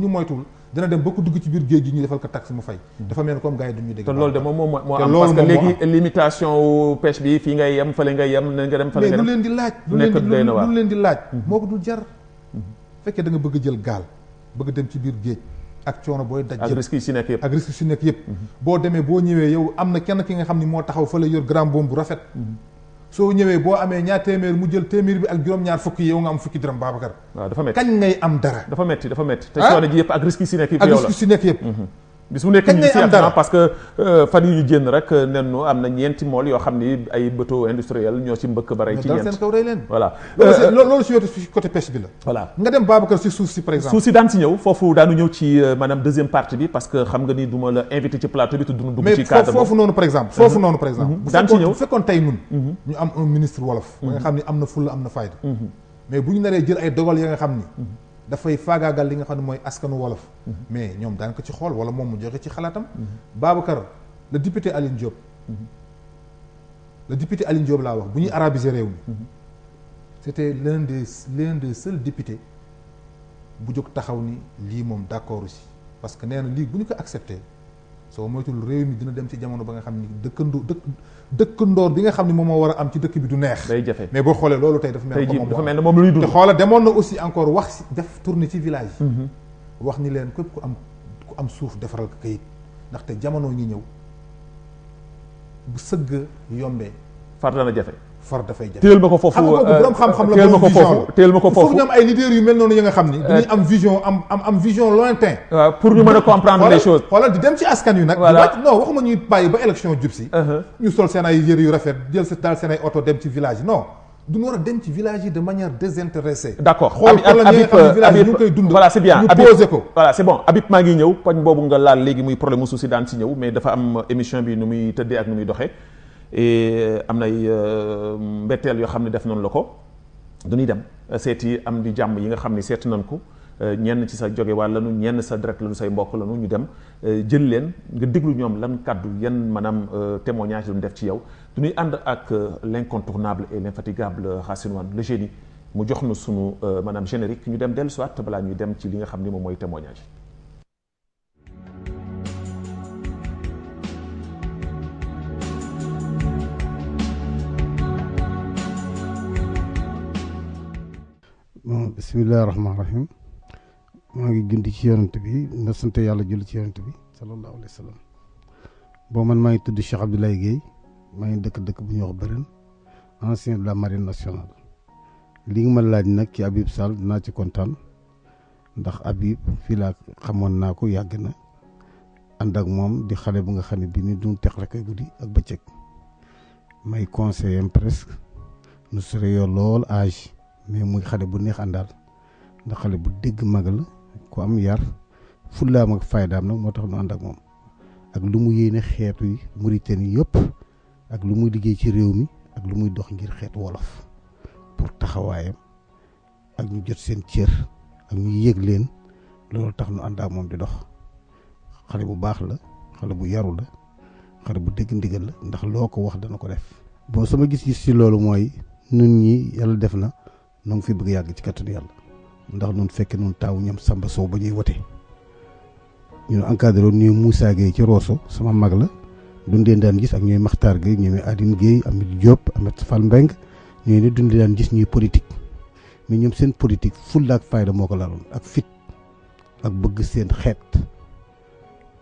ñu moytuwul dina dem ba ko dugg ci biir géej gi ñu defal ko taxe mu fay. dafa mel ni comme gars yi duñu dégg. te loolu de moom moo am parce que léegi limitation pêche bi fii ngay yem fële ngay yem na nga dem fële nga dem. mais lu leen di laaj. lu leen di laaj. moo ko dul jar. fekkee da nga bëgg jël gaal bëgg dem ci biir géej ak coono booy daj. ak risques yi si nekk yëpp ak risques yi si nekk yëpp. boo demee boo ñëwee yow am na kenn ki nga xam ni moo taxaw fa la yor grand bombe bu rafet. soo ñëwee boo amee ñaar téeméer mu jël téeméer bi ak juróom-ñaar fukki yow nga am fukki dërëm Babacar. waaw dafa métti kañ ngay am dara. dafa métti te coono ji yëpp ak risques yi si nekk yëpp yow la ak risques yi si nekk yëpp. bis mu nekk nii si am parce que fan yu ñu génn rek nennu am na ñeenti mool yoo xam ni ay bateau industriel ñoo ci mbëkk ba rey ci ñeent dal seen kaw rey leen. voilà loolu si wetu côté pêche bi la. voilà nga dem Babacar si suuf si par exemple. suuf si daan si ñëw foofu daanu ñëw ci maanaam deuxième partie bi parce que xam nga ni du ma la invité ci plateau bi te duñu dugg ci cadre mais foofu noonu par exemple. daan ci ñëw bu fekkoon tey nun ñu am un ministre wolof. ba nga xam ni am na fulla am na fayda. mais bu ñu naree jël ay dogal ya nga xam ni dafay faagaagal li nga xam ne mooy askanu wolof. mais ñoom daan ko ci xool wala moom mu joxe ci xalaatam. Babacar le député Aline Diop. Laa wax bu ñuy arabiser réew mi. c'était l'un des seuls députés bu jóg taxaw ni lii moom d'accord aussi parce que nee na lii bu ñu ko accepté soo moytul réew mi dina dem ci jamono ba nga xam ni dëkkandoor bi nga xam ni moom moo war a am ci dëkk bi du neex. day jafe mais boo xoolee loolu tey dafa mel ne moom la ñuy dund. te xoola demoon na aussi encore wax si def tournée ci village yi. wax ni leen képp ku am suuf defaral ko kayit ndaxte jamono ngi ñëw bu sëgg yombee. far dana jafe. far dafay jafe téel ma ko foofu borom xam-xam la borom vision la téel ma ko foofu ñu am ay leaders yu mel noonu yi nga xam ni dañuy am vision am vision lointain. waaw pour ñu mën a comprendre les choses. xoolal di dem ci askan yu nag. voilà non waxuma ñuy bàyyi ba élection jub si. ñu sol seen ay yëre yu rafet jël daal seen ay oto dem ci village yi non duñu war a dem ci village yi de manière désintéressée. d'accord xool problème yi nga xam ne village yi ñu ngi koy dund. voilà c'est bien ñu posé ko. voilà c'est bon Habib maa ngi ñëw poñ boobu nga laal léegi muy problème mu suuf si daan si ñëw mais dafa am émission bi nu muy tëddee ak nu muy doxee et am nay mbetteel yoo xam ne def noonu la ko du ñuy dem seeti am di jàmm yi nga xam ni seeti nañ ko ñenn ci sa jóge wàll lanu ñenn sa deret lanu say mbokk lanu ñu dem jël leen nga déglu ñoom lan kàddu yan maanaam témoignage lu ñu def ci yow du ñuy ànd ak l'incontournable et l'infatigable Racine Wane le génie mu jox nu sunu maanaam générique ñu dem dellu soit balaa ñuy dem ci li nga xam ni moom mooy témoignage. bon bisimilah rahmaani rahim maa ngi jundi ci yonent bi nga sant yàlla julli ci yonent bi sallallahu alayhi wa sallam bon man maa ngi tudd Cheikh Abdoulaye Guèye maa ngi dëkk bu ñuy wax Bérène ancien de la marine nationale. li nga ma laaj nag ci Habib Sall dinaa ci kontaan ndax Habib fii laa xamoon naa ko yàgg na ànd ak moom di xale bu nga xam ne bii ni duñ teq rek guddi ak bëccëg may conseiller presque nu sore yoo lool âge mais muy xale bu neex àndaal ndax xale bu dégg mag la ku am yar fullaam ak faydaam nag moo tax nu ànd ak moom ak lu mu yéene xeetu yi Mauritanie yëpp ak lu muy liggéey ci réew mi ak lu muy dox ngir xeetu wolof pour taxawaayam ak ñu jot seen cër ak ñu yëg leen loolu tax nu ànd ak moom di dox xale bu baax la xale bu yaru la xale bu dégg ndigal la ndax loo ko wax dana ko def. bon sama gis-gis ci loolu mooy nun ñi yàlla def na noo ngi fi bëgg yàgg ci kattanu yàlla ndax nun fekke nun taawu ñam Samba Sow ba ñuy wote ñu encadré woon ñuy Moussa Gueye ci Rosso sama mag la dundee daan gis ak ñooy Makhtar Gueye ñooy Adine Gueye Amit Diop Amet Fall Mbeng ñooy ne dundee daan gis ñuy politique mais ñoom seen politique fulla ak fayda moo ko laloon ak fit ak bëgg seen xeet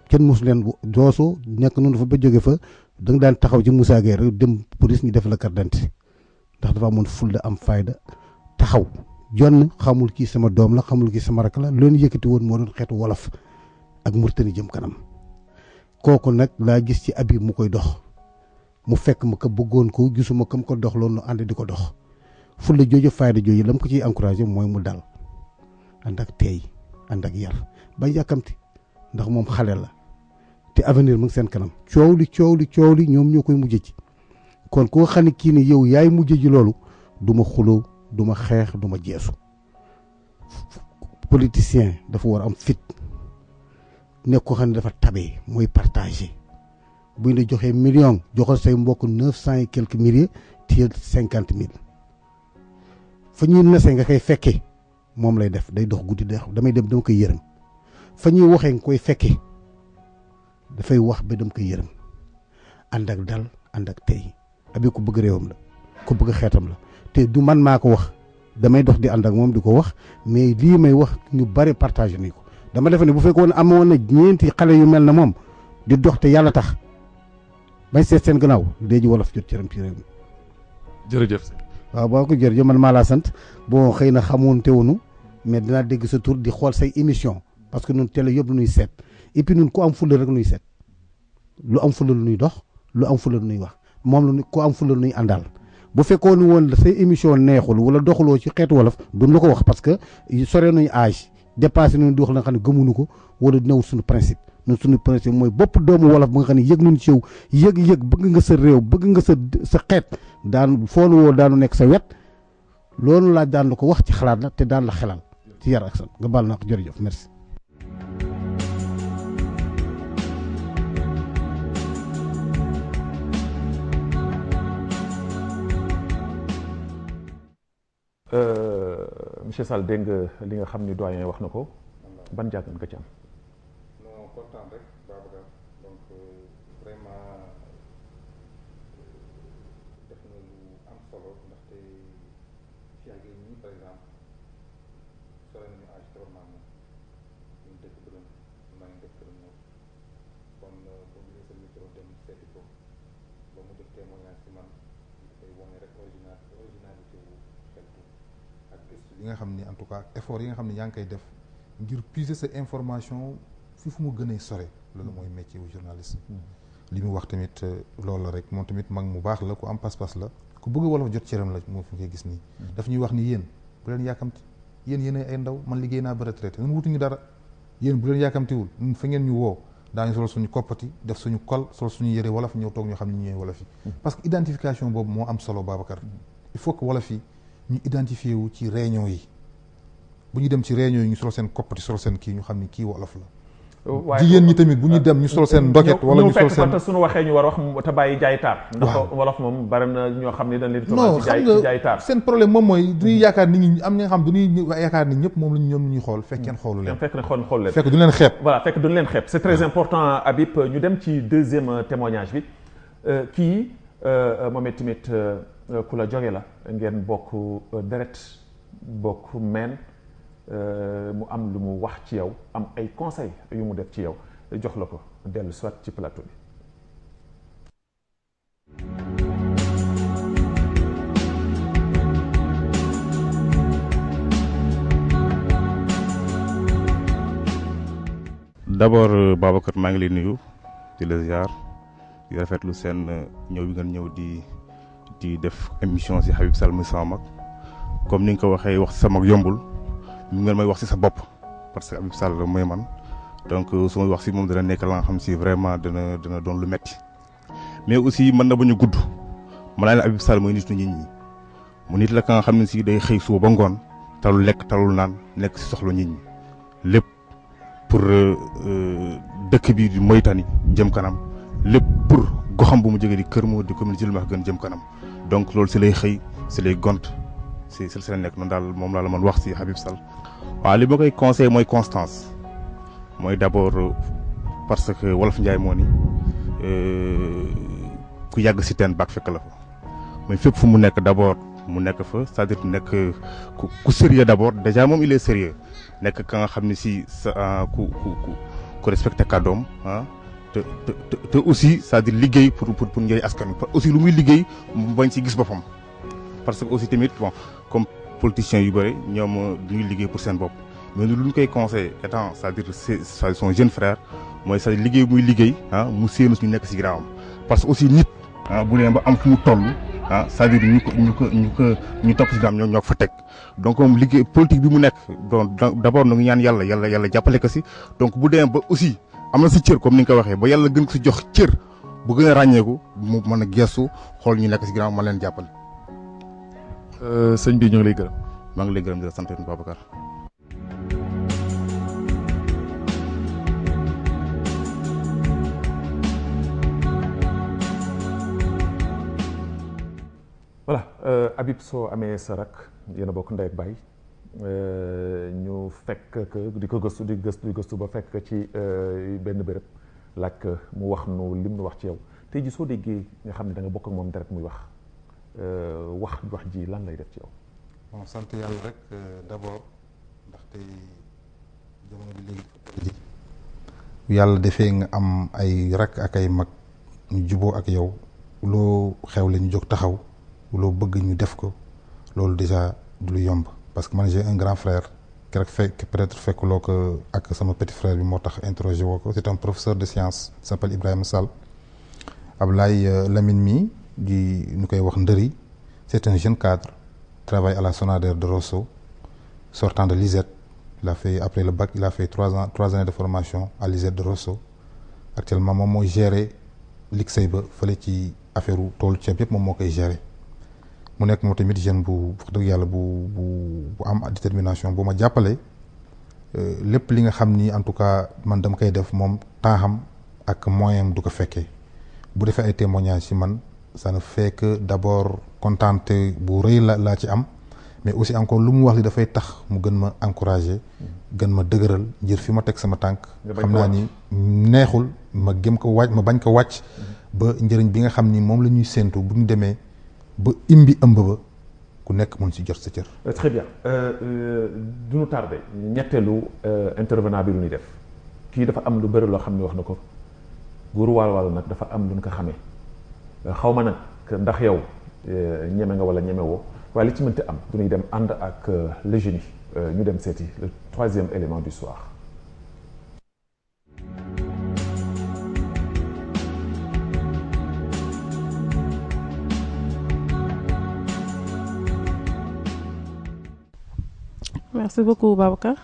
kenn mosu leen Rosso nekk noonu dafa ba jóge fa da nga daan taxaw ci Moussa Gueye rek dem police ñu def la carte d'identité ndax dafa amoon fulla am fayda taxaw jonn xamul kii sama doom la xamul kii sama rak la leen yëkkati woon moo doon xeetu wolof ak Mauritanie jëm kanam kooku nag laa gis ci Habib mu koy dox mu fekk ma ko bëggoon ko gisuma kam ko dox loolu nu ànd di ko dox fulla jooju fayda jooju la mu ko ciy encouragé mooy mu dal ànd ak teey ànd ak yar ba yàkkamti ndax moom xale la te avenir mu ngi seen kanam coow li ñoom ñoo koy mujj ci kon koo xam ne kii ne yow yaay mujj ji loolu du ma xuloo du ma xeex du ma jeesu politicien dafa war am fit nekk ko xam ne dafa tabee mooy partagé buñ la joxee million joxal say mbokk 900 et quelques milliers téye 50 000 fa ñuy nasee nga koy fekkee moom lay def day dox guddi damay dem dama koy yërëm fa ñuy waxee nga koy fekkee dafay wax ba dama koy yërëm ànd ak dal ànd ak tey Habib ku bëgg réewam la ku bëgg xeetam la te du man maa ko wax damay dox di ànd ak moom di ko wax mais lii may wax ñu bari partagé ni ko dama defe ne bu fekkoon amoon na ñeenti xale yu mel na moom di dox te yàlla tax bañ seet seen gannaaw léegi wolof jot cëram ci réew mi. jërëjëf. waaw boo ko jërëjëf man maa laa sant bon xëy na xamoon te woonu mais dinaa dégg sa tur di xool say émission parce que ñun télé yëpp lu ñuy seet et puis ñun ku am fulla rek nuy seet lu am fulla lu ñuy dox lu am fulla lu ñuy wax moom lu ku am fulla lu ñuy àndaal. bu fekkoon woon say émission neexul wala doxuloo ci xeetu wolof duñ la ko wax parce que sore nañu âge dépassé nañu di wax la nga xam ne gëmuñu ko wala dina wut suñu principe ñun suñu principe mooy bopp doomu wolof bu nga xam ne yëg nañu ci yow yëg bëgg nga sa réew bëgg nga sa xeet daan foonu woo daanu nekk sa wet loolu laaj daan la ko wax ci xalaat la te daan la xelal ci yar ak san nga baal naa ko jërëjëf merci. monsieur Sall dégg nga li nga xam ni doyen wax na ko ban jàngat nga ci am. non kontaan rek Babacar donc vraiment def na lu am solo ndaxte Cheikh Gueye ñii par exemple sore nañu âge trop naa moom ñu dëkk bërëm maa ngi dëkk bërëm moom kon boo gisee sa micro dem seeti ko ba mu def témoignage ci man dafay wane rek originalité wu xeltu ak gëstu li nga xam ni en tout cas effort yi nga xam ne yaa ngi koy def ngir puiser sa information fi fu mu gënee sore loolu mooy métier wu journaliste li mu wax tamit loolu la rek moom tamit mag mu baax la ku am pas-pas la ku bëgg wolof jot cëram la moo fi koy gis nii daf ñuy wax ni yéen bu leen yàkkamti yéen ay ndaw man liggéey naa ba retraité ñun wutuñu dara yéen bu leen yàkkamtiwul ñun fa ngeen ñu woo daañu sol suñu koppati def suñu kol sol suñu yëre wolof ñëw toog ñoo xam ne ñooy wolof yi parce que identification boobu moo am solo Babacar il faut que wolof yi ñu identifié wu ci réunion yi bu ñu dem ci réunion yi ñu solo seen koppati solo seen kii ñu xam ni kii wolof la. jigéen ñi tamit bu ñu dem ñu sol seen ndoket wala ñu sol seen te suñu waxee ñu war wax te bàyyi jaay taar. ndax wolof moom bari na ñoo xam ne dañ leen di ci jaay taar. seen problème moom mooy du ñuy yaakaar nit ñi am na nga xam du ñuy yaakaar ni ñëpp moom lañ ñoom ñuy xool fekk kenn xoolu leen. fekk na xool leen fekk du leen xeeb. voilà fekk du leen xeeb c'est très important Habib ñu dem ci deuxième témoignage bi kii moom tamit ku la jóge la ngeen bokk deret bokk meen mu am lu mu wax ci yow am ay conseils yu mu def ci yow jox la ko dellu soit ci plateau bi. d'abord Babacar maa ngi lay nuyu di la ziar di rafetlu seen ñëw bi ngeen ñëw di def émission si Habib Sall muy sama mag comme ni nga ko waxee wax si sa mag yombul. ñu ngeen may wax ci sa bopp parce que Habib Sall mooy man donc su may wax ci moom dana nekk la nga xam si vraiment dana doon lu metti mais aussi mën na ba ñu gudd ma laa ne Habib Sall mooy nit ñi mu nit la ka nga xam ne si day xëy suba ba ngoon talul lekk talul naan nekk ci soxla nit ñi lépp pour dëkk bi di Mauritanie jëm kanam lépp pour goxam bu mu jógee di Kër Mo di commune Djilmakh gën jëm kanam donc loolu ci lay xëy ci lay gont si la nekk noonu daal moom laa la mën wax ci Habib Sall. waaw li ma koy conseillé mooy constance mooy d'abord parce que wolof Njaay moo ni ku yàgg ci teen baag fekk la fa mooy fépp fu mu nekk d'abord mu nekk fa c'est-à-dire nekk ku sérieux d'abord déjà moom il est sérieux nekk ka nga xam ne si sa ku respecté kàddoom ah te aussi c'est-à-dire liggéey pour njëriñ askan wi aussi lu muy liggéey mu bañ ci gis boppam parce que aussi tamit bon comme politiciens yu bëri ñoom duñuy liggéey pour seen bopp mais lu ñu koy conseillé étant c'est-à-dire c'est son jeune frère mooy c'est-à-dire liggéey muy liggéey ah mu séenu suñu nekk ci ginnaawam parce que aussi nit bu dee ba am fu mu toll c'est-à-dire ñu topp ci ginnaawam ñoo fa teg donc moom liggéey politique bi mu nekk donc d'abord na ngi ñaan yàlla jàppale ko ci donc bu dee ba aussi am na ci cër comme ni nga ko waxee ba yàlla gën ko ci jox cër bu gën a ràññeeku mu mën a gestu xool ñu nekk ci ginnaawam ma leen jàppale. sëñ bi ñu ngi lay gërëm. maa ngi lay gërëm di la sant Babacar. voilà Habib soo amee sa rak yéen a bokk ndey ak baay ñu fekk di ko gëstu ba fekk ci benn béréb laaj mu wax nu lim nu wax ci yow tey ji soo déggee nga xam ne da nga bokk ak moom deret muy wax ji lan lay def ci yow. bon sant yàlla rek d'abord ndaxte jamono bi léegi yàlla defee nga am ay rak ak ay mag ñu juboo ak yow loo xewle ñu jóg taxaw loo bëgg ñu def ko loolu déjà du lu yomb parce que man j'ai un grand frère keroog fekk peut-être fekkuloo ko ak sama petit frère bi moo tax interrogé woo ko c'est un professeur de sciences s'appelle Ibrahima Sall Ablaye Lamine mi di ñu koy wax Ndëri c'est un jeune cadre travaille à la Sonadère de Rosso sortant de l'ISET il a fait après le bac il a fait 3 années de formation à l'ISET de Rosso actuellement moom mooy gérer liggéey ba fële ci affaire toolu ceeb yëpp moom moo koy gérer mu nekk moo tamit jeune bu wax dëgg yàlla bu am détermination bu ma jàppale lépp li nga xam ni en tout cas man dama koy def moom temps xam ak moyen du ko fekkee bu defee ay témoignages ci man ça ne fait que d'abord contenté bu rëy laa ci am mais aussi encore lu mu wax li dafay tax mu gën ma encourager gën ma dëgëral ngir fi ma teg sama tànk xam naa ni neexul ma gëm ko wàcc ma bañ ko wàcc ba njëriñ bi nga xam ni moom la ñuy séentu bu ñu demee ba imbi ëmb ba ku nekk mën ci jot sa cër. Très bien du ñu tardé ñetteelu intervenant bi lu ñuy def kii dafa am lu bëri loo xam ne wax na ko góoru waalo nag dafa am lu ñu ko xamee xaw ma nag ndax yow ñeme nga wala ñeme woo waaye li ci mënti am du ñuy dem ànd ak le génie ñu dem seeti le troisième élément du soir. merci beaucoup Babacar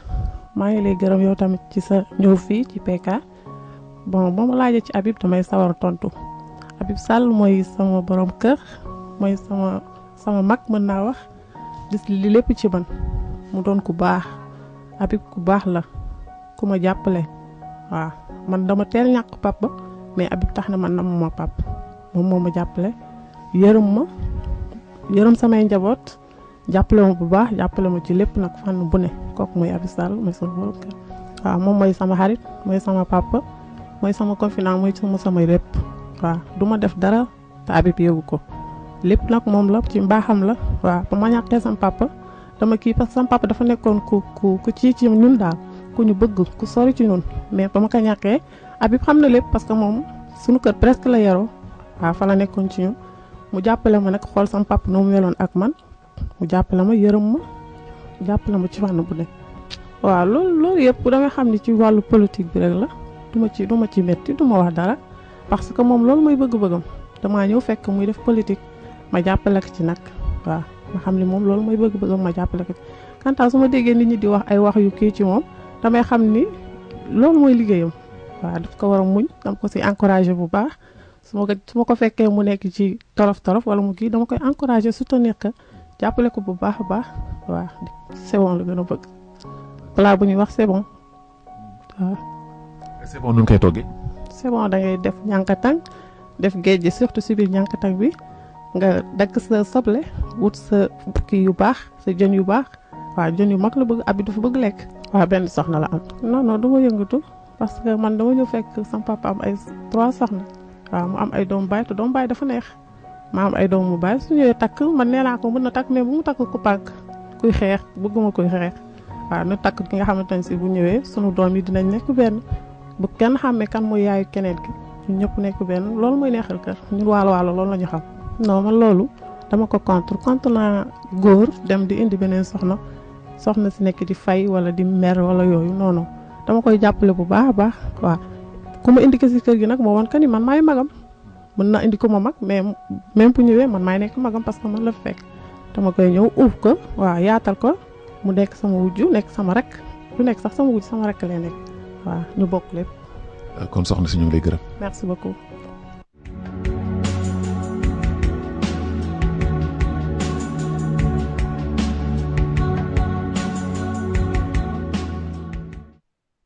maa ngi lay gërëm yow tamit ci sa ñëw fii ci PK bon ba ma laajee ci Habib damay sawar tontu Habib Sall mooy sama borom kër mooy sama mag mën naa wax gis li lépp ci man mu doon ku baax Habib ku baax la ku ma jàppale waaw man dama teel ñàkk papa mais Habib tax na man namuma papa moom moo ma jàppale yërëm samay njaboot jàppale ma bu baax jàppale ma ci lépp nag fànn bu ne kooku mooy Habib Sall mooy sama borom kër waaw moom mooy sama xarit mooy sama papa mooy sama confident mooy samay lépp waaw du ma def dara te Habib yëgu ko lépp nag moom la ci mbaaxam la waaw ba ma ñàkkee sama papa dama kii parce que sama papa dafa nekkoon ku ci ñun daal ku ñu bëgg ku sori ci ñun mais ba ma ko ñàkkee Habib xam na lépp parce que moom suñu kër presque la yaroo waaw fa la nekkoon ci ñun mu jàppale ma nag xool sama papa noo mu meloon ak man mu jàppale ma yërëm ma jàppale ma ci fànn bu ne waaw loolu yëpp da nga xam ni ci wàllu politique bi rek la du ma ci metti du ma wax dara parce que moom loolu mooy bëgg-bëggam damaa ñëw fekk muy def politique ma jàppale ko ci nag waaw ma xam ni moom loolu mooy bëgg-bëggam ma jàppale ko ci quant à su ma déggee nit ñi di wax ay wax yu kii ci moom damay xam ni loolu mooy liggéeyam waaw daf ko war a muñ dama ko si encouragé bu baax su ma ko fekkee mu nekk ci torof wala mu kii dama koy encouragé soutenir ko jàppale ko bu baax a baax waaw c'est bon la gën a bëgg plat bu ñuy wax c'est bon waaw. c'est bon nu ñu koy toggee. c'est bon da ngay def ñànkatang def géej gi surtout si biir ñànkatang bi nga dagg sa soble wut sa kii yu baax sa jën yu baax waaw jën yu mag la bëgg Habib dafa bëgg lekk. waaw benn soxna la am. non du ma yëngatu parce que man dama ñëw fekk sama papa am ay 3 soxna waaw mu am ay doomu baay te doomu baay dafa neex. ma am ay doomu baay su ñëwee takk man nee naa ko mën na takk mais bu mu takk ku pànk kuy xeex bëgguma kuy xeex waaw nu takk ki nga xamante ne si bu ñëwee sunu doom yi dinañ nekk benn bu kenn xàmmee kan mooy yaayu keneen ki ñun ñëpp nekk benn loolu mooy neexal kër ñun waalo loolu la ñu xam. non man loolu dama ko contre naa góor dem di indi beneen soxna si nekk di fay wala di mer wala yooyu non dama koy jàppale bu baax a baax waaw ku ma indi ko si kër gi nag moo woon que ni man maay magam. mën na indi ko ma mag mais même bu ñëwee man maay nekk magam parce que man la fekk dama koy ñëw uuf ko waaw yaatal ko mu nekk sama wujju nekk sama rek du nekk sax sama wujju sama rek lay nekk waaw ñu bokk lépp. kon soxna si ñu ngi lay gërëm. merci beaucoup.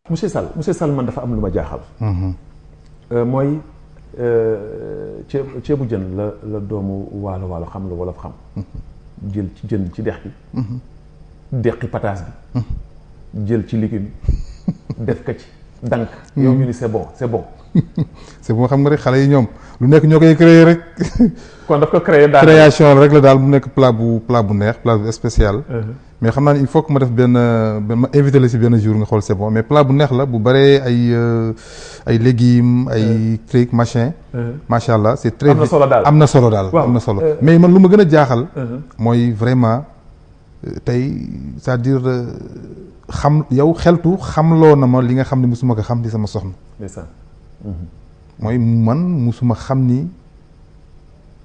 monsieur Sall man dafa am lu ma jaaxal. mooy. ceebu jën la doomu waalo xam la wolof xam jël ci jën ci dex gi deqi pataas bi jël ci légume def ko ci dank yow ñu ni c'est bon c'est bon xam nga rek xale yi ñoom lu nekk ñoo koy créer rek kon daf ko créer daal création rek la daal mu nekk plat bu neex plat bu spécial mais xam naa ne il faut que ma def benn ma invité la si benn jour nga xool c'est bon mais plat bu neex la bu bëree ay légumes ay trucs machin macha allah c'est très am na solo daal mais man lu ma gën a jaaxal mooy vraiment tey c'est-à-dire yow xeltu xamloo na ma li nga xam ne musuma ko xam di sama soxna mooy man musuma xam ni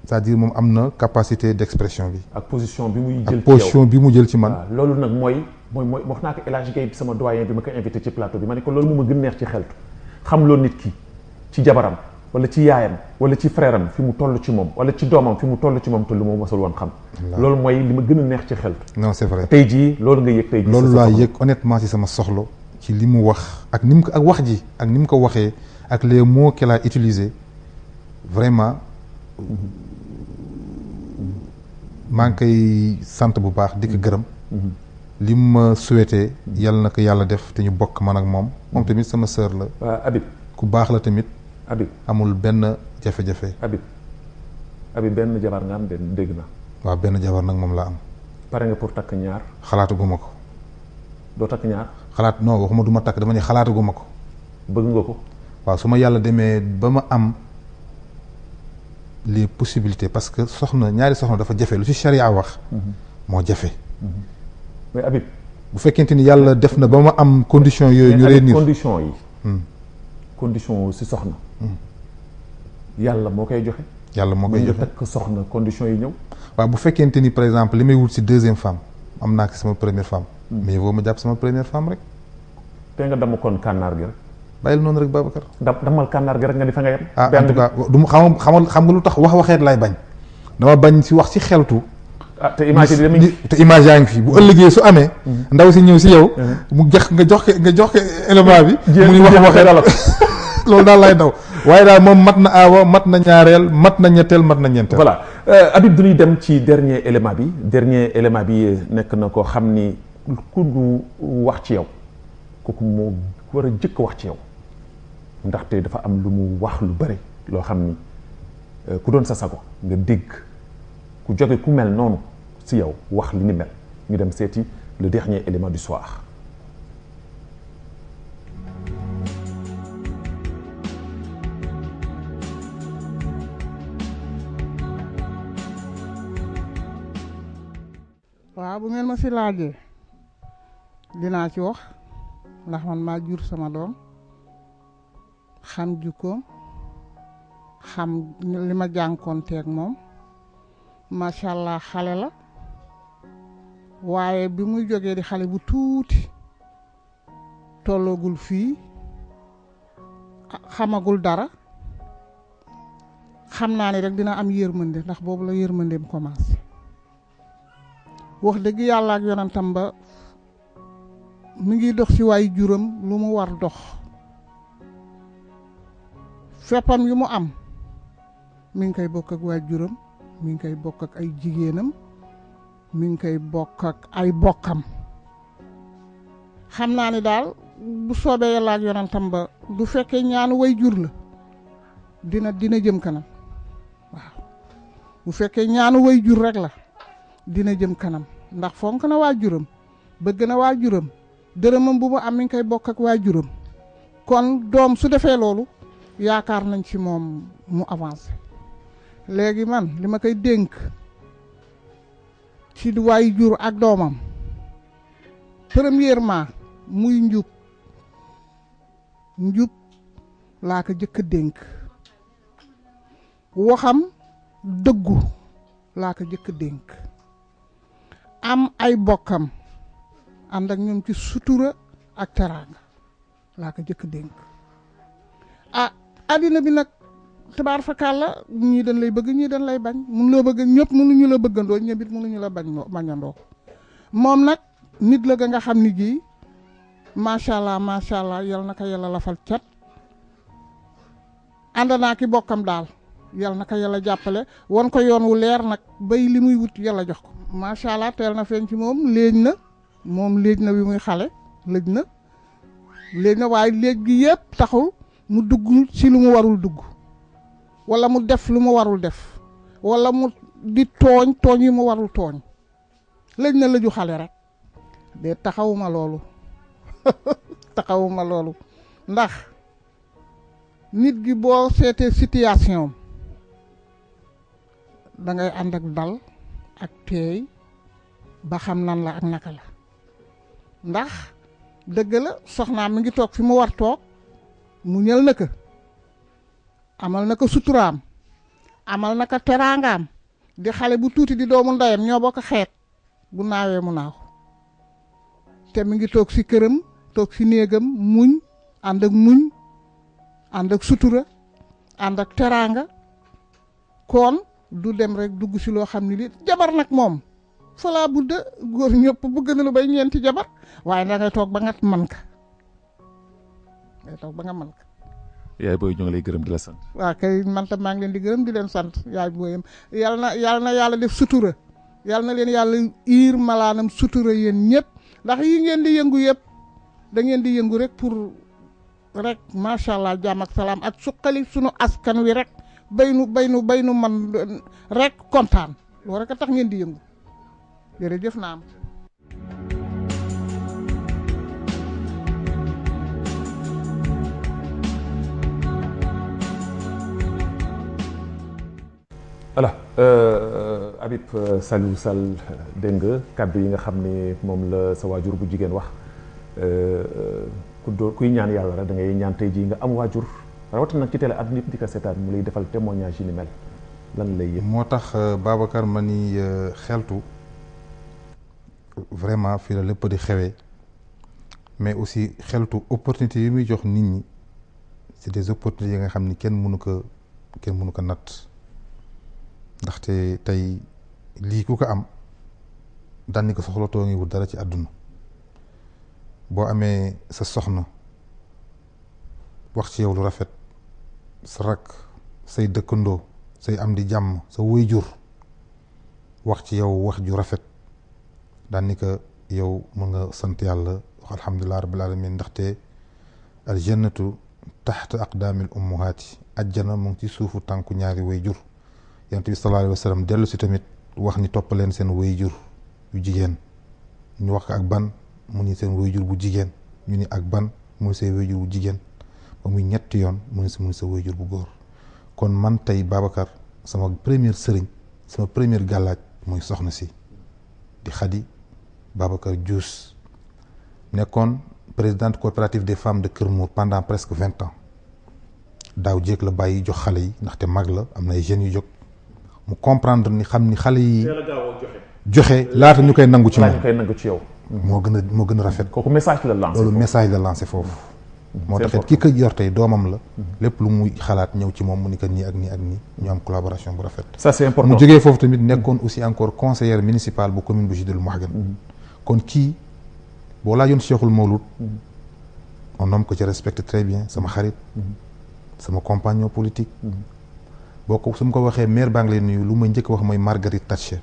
c'est-à-dire moom am na capacité d'expression bi. ak position bi muy jël ci yow ak position bi mu jël ci man. waaw loolu nag mooy wax naa ko El Hadj Guèye bi sama doyen bi ma ko invité ci plateau bi ma ne ko loolu moo ma gën neex ci xeltu xam loo nit ki ci jabaram wala ci yaayam wala ci frère am fi mu toll ci moom wala ci doomam fi mu toll ci moom te lu ma mosul woon xam. loolu mooy li ma gën a neex ci xeltu. non c'est vrai tey jii loolu nga yëg tey jii. loolu laa yëg honnêtement ci sama soxla ci li mu wax ak ni mu ko ak wax ji ak ni mu ko waxee ak les mots qu'elle a utilisés vraiment. maa ngi koy sant bu baax di ko gërëm li mu ma souhaité yàlla na ko yàlla def te ñu bokk man ak moom tamit sama sœur la. waaw Habib. ku baax la tamit. Habib amul benn jafe-jafe. Habib benn jabar nga am dégg na. waaw benn jabar nag moom laa am. pare nga pour takk ñaar. xalaataguma ko. doo takk ñaar. non waxuma du ma takk dama ne xalaataguma ko. bëgg nga ko. waaw su ma yàlla demee ba ma am. les possibilités parce que ñaari soxna dafa jafe lu ci charia wax moo jafe mais Habib bu fekkente ni yàlla def na ba ma am condition yooyu ñu réunir condition ci soxna yàlla moo koy joxe takk soxna condition yi ñëw waaw bu fekkente ni par exemple li may wut ci deuxième femme am naa ko sama première femme mais boo ma jàpp sama première femme rek te nga dama kon kànnaar gi rek bàyyil noonu rek Babacar. damal kànnaar gi rek nga di fa nga yem. en tout cas du xam nga lu tax waxeet lay bañ. dama bañ si wax ci xeltu. ah te image yi dama te image yaa ngi fi bu ëllëgee su amee ndaw si ñëw si yow mu jox nga jox ko élément bi mu ñu waxee dala loolu daal lay daw waaye daal moom mat na aawa mat na ñaareel mat na ñetteel mat na ñeenteel. voilà Habib du ñuy dem ci dernier élément bi nekk na koo xam ni ku du wax ci yow kooku moo war a jëkk wax ci yow ndaxte dafa am lu mu wax lu bëri loo xam ni ku doon sa sago nga dégg ku jóge ku mel noonu si yow wax li ni mel ñu dem seeti le dernier élément du soir. waaw bu ngeen ma si laajee dinaa ci wax ndax man maa jur sama doom xam jukkoom xam li ma jànkoonteeg moom macha allah xale la waaye bi muy jógee di xale bu tuuti tolloogul fii xamagul dara xam naa ne rek dina am yërmande ndax boobu la yërmandeem commencé wax dëgg yàlla ak yonentam ba mi ngi dox ci waay juram lu mu war dox feppam yu mu am mi ngi koy bokk ak waay juram mi ngi koy bokk ak ay jigéenam mi ngi koy bokk ak ay bokkam xam naa ni daal bu soobee yàlla ak yonentam ba du fekkee ñaanu way jur la dina jëm kanam waaw bu fekkee ñaanu way jur rek la dina jëm kanam ndax fonk na waajuram bëgg na waajuram dërëmam bu mu am mi ngi koy bokk ak waajuram kon doom su defee loolu yaakaar nañ ci moom mu avancé léegi man li ma koy dénk ci waajur ak doomam premièrement muy njub laa ko jëkk a dénk waxam dëggu laa ko jëkk a dénk am ay bokkam ànd ak ñoom ci sutura ak teraanga laa ko jëkk dénk addina bi nag tabaar fakàlla ñii dañ lay bëgg ñii dañ lay bañ mun loo bëgg ñëpp mënuñu la bëggandoo ñëpp it mënuñu la bañandoo moom nag nit la nga xam ni gii macha allah yal na ko yàlla lafal cat ànd naa ki bokkam daal yal na ko yàlla jàppale won ko yoon wu leer nag bay li muy wut yàlla jox ko macha allah teel na feeñ ci moom léej na bi muy xale léej na waaye léej gi yëpp taxul mu dugg ci lu mu warul dugg wala mu def lu mu warul def wala mu di tooñ yi mu warul tooñ léej na lëju xale rek de taxawuma loolu ndax nit gi boo seetee situation da ngay ànd ak dal ak teey ba xam nan la ak naka la ndax dëgg la soxnaam mi ngi toog fi mu war toog mu ñël na ko amal na ko suturaam amal na ko teraangaam di xale bu tuuti di doomu ndeyam ñoo bokk xeet bu naawee mu naaw te mi ngi toog ci këram toog ci néegam muñ ànd ak sutura ànd ak teraanga kon du dem rek dugg ci loo xam ne li jabar nag moom falaa budda góor ñëpp bëgg na lu bay ñeenti jabar waaye da ngay toog ba nga man ka yaay booy ñu ngi lay gërëm di la sant. waaw kay man tam maa ngi leen di gërëm di leen sant yaay booyam yàlla na yàlla def sutura yàlla na leen yàlla iir malaanam sutura yéen ñëpp ndax yi ngeen di yëngu yëpp da ngeen di yëngu rek pour rek macha allah jàmm ak salaam ak suqali sunu askan wi rek bay nu man rek kontaan loolu rek a tax ngeen di yëngu jërëjëf naam. voilà Habib Saliou Sall dégg nga kàddu yi nga xam ne moom la sa waajur bu jigéen wax kuy ñaan yàlla rek da ngay ñaan tey jii nga am waajur rawatina nag ci télé àdduna yëpp di ko seetaan mu lay defal témoignage yi ni mel lan lay yëg. moo tax Babacar ma ni xeltu vraiment fii la lépp di xewee mais aussi xeltu opportunité yi muy jox nit ñi c'est des opportunités yi nga xam ni kenn mënu ko natt ndaxte tey lii ku ko am daan ni ko soxlatoo ngi wut dara ci àdduna boo amee sa soxna wax ci yow lu rafet sa rakk say dëkkandoo say am di jàmm sa waajur wax ci yow wax ju rafet daan ni ko yow mën nga sant yàlla wax alhamdulilah rabbil alamin ndaxte al jannatu taxta aqdaamil ummuhaati ajjana mu ngi ci suufu tànku ñaari waajur yonent bi sallallahu alayhi wa sallam dellu si tamit wax ni topp leen seen waajur yu jigéen ñu wax ko ak ban mu ni seen waajur bu jigéen ñu ni ak ban mu ni seen waajur bu jigéen ba muy ñetti yoon mu ni sa waajur bu góor kon man tey Babacar sama première sëriñ sama première gàllaaj mooy soxna si di Khady Babacar Diouf nekkoon présidente coopérative des femmes de Kër Mour pendant presque 20 ans daaw jéeg la bàyyi jox xale yi ndaxte mag la am na ay jeunes yu jóg mu comprendre ni xam ni xale yi joxe laata ñu koy nangu ci moom yow moo gën a rafet kooku message la lancé loolu message la lancé foofu moo taxit ki ko yor tey doomam la lépp lu muy xalaat ñëw ci moom mu ni ko nii ak nii ak nii ñu am collaboration bu rafet ça c'est important mu jógee foofu tamit nekkoon aussi encore conseillère municipale bu commune bu Jidul Mahgan kon kii boo laajoon Cheikhul Mawlud un homme que je respecte très bien sama xarit sama compagnon politique boo ko su ma ko waxee maire baa ngi lay nuyu lu ma njëkk wax mooy Marguerite Thatcher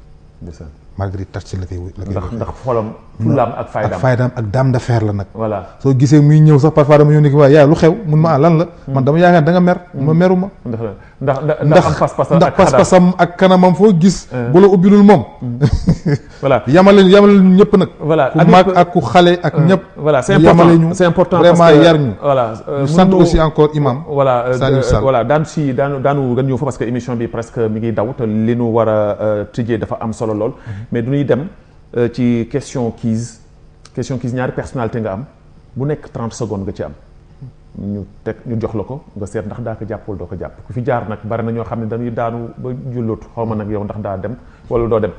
Marguerite Thatcher la koy ndax xolam fulaam ak faydaam ak dame d'affaires la nag voilà soo gisee muy ñëw sax parfois dama yónni ko waaye yaa lu xew mun ma lan la man dama yaakaar da nga mer ma meruma ndax am pas-pasam ak kanamam foo gis bu la ubbilul moom voilà yamale ñu ñëpp nag voilà ku mag ak ku xale ak ñëpp voilà c'est important vraiment yar ñu voilà ñu sant aussi encore imam voilà Saliou Sall voilà daanu gën ñëw fa parce que émission bi presque mi ngi daw te li nu war a tijjee dafa am solo lool mais du ñuy dem ci question quiz ñaari personnalité nga am bu nekk 30 secondes nga ci am ñu jox la ko nga seet ndax daa ko jàpp wala doo ko jàpp ku fi jaar nag bari na ñoo xam ne dañuy daanu ba jullut xaw ma nag yow ndax daa dem wala doo dem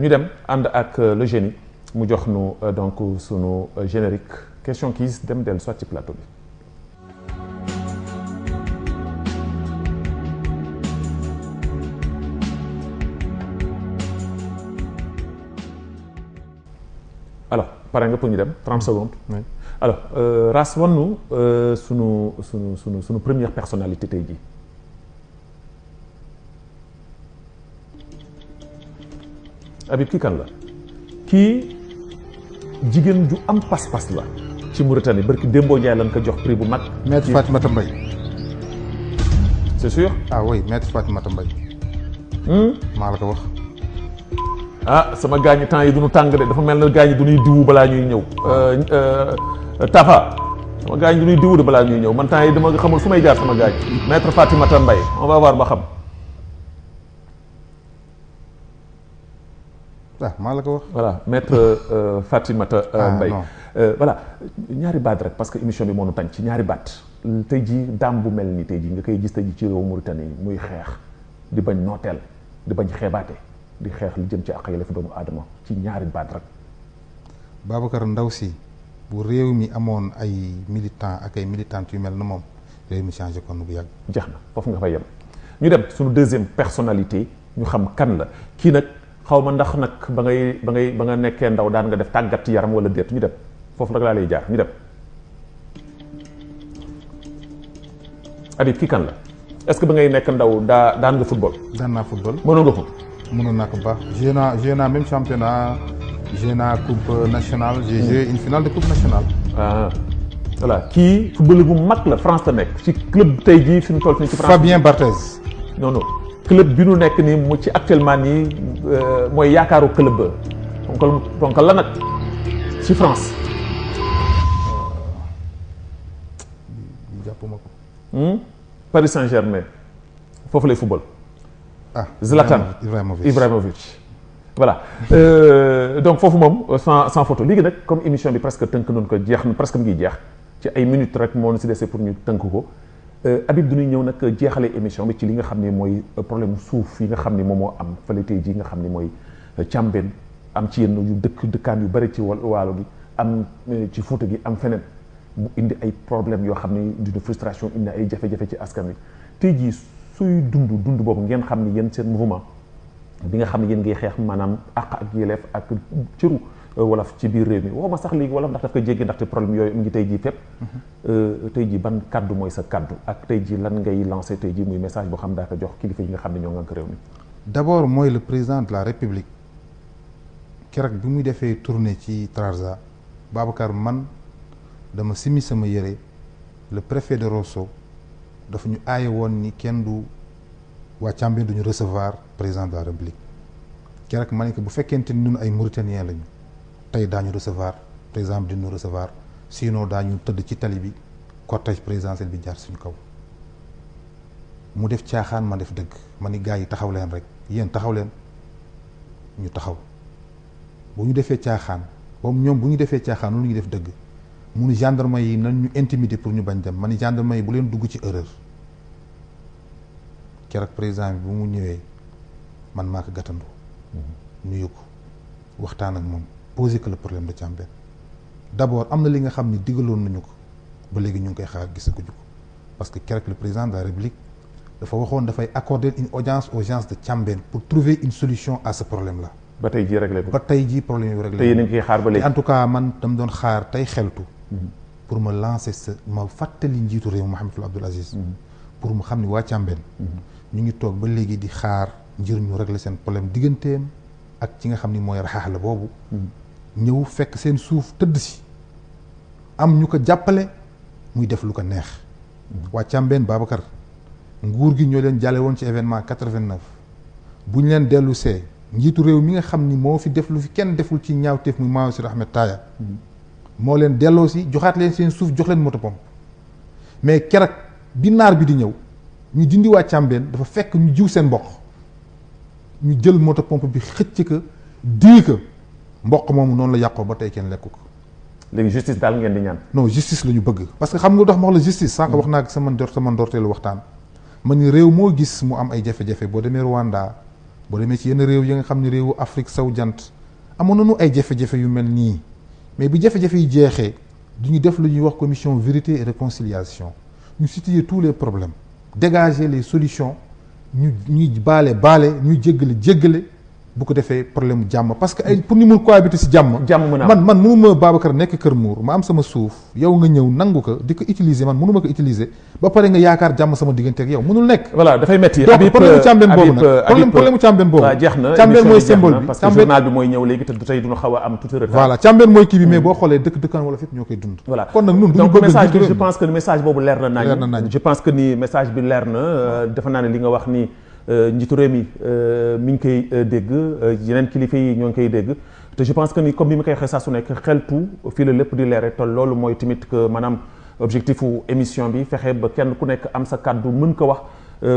ñu dem ànd ak le génie mu jox nu donc sunu générique question quiz dem dellu soit ci plateau bi. alors pare nga pour ñu dem 30 secondes. Oui. alors Rass wan nu sunu première personnalité tey jii. Habib kii kan la kii jigéen ju am pas-pas la ci Mauritanie barki Dembo Ndiaye lañ ko jox prix bu mag. Maître Fatimata Mbaye. c'est sûr. ah oui Maître Fatimata Mbaye. maa la ko wax. ah sama gaañi temps yi du ñu tàng de dafa mel na gaañi du ñuy diwu balaa ñuy ñëw Tafa sama gaañi du ñuy diwu de balaa ñuy ñëw man temps yi dama xamul fu may jaar sama gaañ Maître Fatimata Mbaye on va voir ba xam. ah maa la ko wax. voilà Maître Fatimata Mbaye voilà ñaari baat rek parce que émission bi moo nu tañ ci ñaari baat tey jii daam bu mel ni tey jii nga koy gis tey jii ci réew Mauritanie muy xeex di bañ nooteel di bañ xeebaate di xeex li jëm ci àq yelleef doomu aadama ci ñaari baat rek. Babacar Ndaw si bu réew mi amoon ay militants ak ay militantes yu mel na moom réew mi changé kon bu yàgg. jeex na foofu nga fay yem ñu dem suñu deuxième personnalité ñu xam kan la kii nag xaw ma ndax nag ba nga nekkee ndaw daan nga def tàggat yaram wala déet ñu dem foofu nag laa lay jaar ñu dem. Habib kii kan la est-ce que ba ngay nekk ndaw daan nga football. daan naa football. mënoon nga ko. mënoon naa ko baax joué naa même championnat joué naa coupe nationale j'ai joué une finale de coupe nationale. ah voilà kii footballeur bu mag la France la nekk ci club tey jii fi mu toll nii ci France. Fabien Barthez. non club bi nu nekk nii mu ci actuellement nii mooy yaakaaru club ba donc la nag ci France. jàppuma ko. Paris Saint-Germain foofu lay football. ah Zlatan Ibrahimovic voilà donc foofu moom sans photo léegi nag comme émission bi presque tënk nañu ko jeex na presque mu ngi jeex ci ay minutes rek moo ñu si dese pour ñu tënk ko Habib du ñuy ñëw nag jeexale émission bi ci li nga xam ne mooy problème suuf yi nga xam ne moom moo am fële tey jii nga xam ne mooy Càmbeen am ci yenn yu dëkkaan yu bëri ci waalo gi am ci Fuuta gi am feneen mu indi ay problème yoo xam ne d'une frustration indi ay jafe-jafe ci askan wi tey jii suy dund boobu ngeen xam ni yéen seen mouvement bi nga xam ne yéen ngi xeex maanaam àq ak yelleef ak cëru wolof ci biir réew mi waxuma sax léegi wolof ndax daf koy jéggi ndaxte problème yooyu mu ngi tey jii fépp tey jii ban kaddu mooy sa kaddu ak tey jii lan ngay lancé tey jii muy message boo xam daa ko jox kilifa yi nga xam ne ñoo ngànk réew mi. d'abord mooy le président de la république keroog bi muy defee tournée ci Trarza Babacar man dama simi sama yére le préfet de Rosso dafa ñu aaye woon ni kenn du waa Cambérène duñu recevoir président de la république keroog ma ne ko bu fekkente ni ñun ay Mauritaniens lañu tey daañu recevoir président bi dinu recevoir sinon daañu tëdd ci tali bi cortège présidentiel bi jaar suñu kaw mu def caaxaan ma def dëgg ma ni gars yi taxaw leen rek yéen taxaw leen ñu taxaw bu ñu defee caaxaan boobu ñoom bu ñu defee caaxaan lu ñu def dëgg mu ni gendarme yi nañ ñu intimider pour ñu bañ dem ma ni gendarme yi bu leen dugg ci erreur keroog président bi bu mu ñëwee man maa ko gàttandu nuyu ko waxtaan ak moom poser que le problème de Cambérène d'abord am na li nga xam ni digaloon nañu ko ba léegi ñu ngi koy xaar gisaguñu ko parce que keroog le président de la République dafa waxoon dafay accorder une audience aux gens de Cambérène pour trouver une solution à ce problème là. ba tey jii réglé ko ba tey jii problème yu réglé te yéen a ngi koy xaar ba léegi en tout cas man dama doon xaar tey xeltu pour ma lancer ma fàttali njiitu réew Mouhamadou Abdoul Aziz pour mu xam ni waa Cambérène ñu ngi toog ba léegi di xaar ngir ñu régler seen problème digganteem ak ci nga xam ni mooy raxaax la boobu ñëw fekk seen suuf tëdd si am ñu ko jàppale muy def lu ko neex waa Cambérène Babacar nguur gi ñoo leen jàlle woon ci événement 89 bu ñu leen dellu see njiitu réew mi nga xam ni moo fi def lu fi kenn deful ci ñaawteef muy Mansour Ahmed Taya moo leen delloo si joxaat leen seen suuf jox leen moto pompe mais keroog bi naar bi di ñëw ñu dindi waa Cambérène dafa fekk ñu jiw seen mboq ñu jël moto pompe bi xëcc ko dii ko mboq moomu noonu la yàqoo ba tey kenn lekku ko. léegi justice daal ngeen di ñaan. non justice la ñu bëgg parce que xam nga dox ma wax la justice sànq wax naa ak sama ndorteelu waxtaan ma ni réew moo gis mu am ay jafe-jafe boo demee Rwanda boo demee ci yenn réew yi nga xam ne réewu Afrique sowu jant amoon nañu ay jafe-jafe yu mel nii mais bi jafe-jafe yi jeexee du ñu def lu ñuy wax commission vérité et réconciliation ñu situer tous les problèmes dégager les solutions ñuy baale ñuy jéggale bu ko defee problème mu jàmm parce que ay pour ñu mun cohabiter si jàmm mën a man mënuma Babacar nekk Kër Mour ma am sama suuf yow nga ñëw nangu ko di ko utiliser man mënuma ko utiliser ba pare nga yaakaar jàmm sama diggante ak yow mënul nekk. voilà dafay metti donc problème mu Cambérène boobu nag problème mu Cambérène boobu waaw jeex na Cambérène mooy symbole bi parce que journal bi mooy ñëw léegi te tey dina xaw a am tuuti retard. voilà Cambérène mooy kii bi mais boo xoolee dëkkaan wala fépp ñoo koy dund. voilà kon nag ñun bu ñu donc bëgg message bi je pense que message boobu leer na nañ je pense que ni message bi leer na defe naa ne li nga wax ni njiitu réew mi ngi koy dégg yeneen kilifa yi ñoo ngi koy dégg te je pense que ni comme ni ma koy waxee saa su nekk xeltu fii la lépp di leere te loolu mooy tamit que maanaam objectif u émission bi fexe ba kenn ku nekk am sa kàddu mën ko wax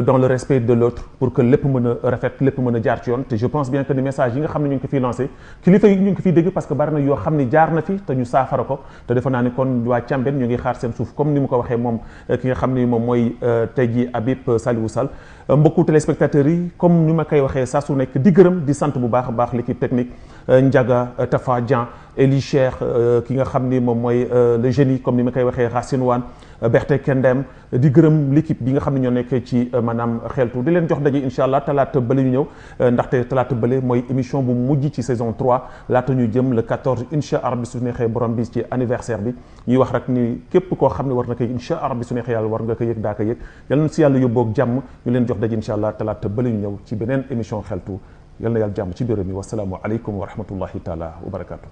dans le respect de l'autre pour que lépp mën a rafet lépp mën a jaar ci yoon te je pense bien que ni message yi nga xam ne ñu ngi ko fiy lancé kilifa yi ñu ngi ko fiy dégg parce que bari na yoo xam ne jaar na fi te ñu saafara ko te defe naa ni kon waa Cambérène ñu ngi xaar seen suuf comme ni mu ko waxee moom ki nga xam ni moom mooy tey jii Habib Saliou Sall mbokku téléspectateurs yi comme ni ma koy waxee saa su nekk di gërëm di sant bu baax a baax l'équipe technique Ndiaga Tafa Dian Eli Cheikh ki nga xam ni moom mooy le génie comme ni ma koy waxee Racine Wane Berté Kendem di gërëm l'équipe bi nga xam ne ñoo nekk ci maanaam xeltu di leen jox daje incha allah talaata bële ñu ñëw ndaxte talaata bële mooy émission bu mujj ci saison 3 laata ñu jëm le 14 incha allah bi su neexee borom bi ci anniversaire bi ñuy wax rek ni képp koo xam ne war na koy incha allah bi su neexee yàlla war nga ko yëg daa ko yëg yal na si yàlla yóbboog jàmm ñu leen jox daje incha allah talaata bële ñu ñëw ci beneen émission xeltu yal na yàlla jàmm ci biir mi wasalaamu aleykum wa rahmatullahi taala wa barakaatu.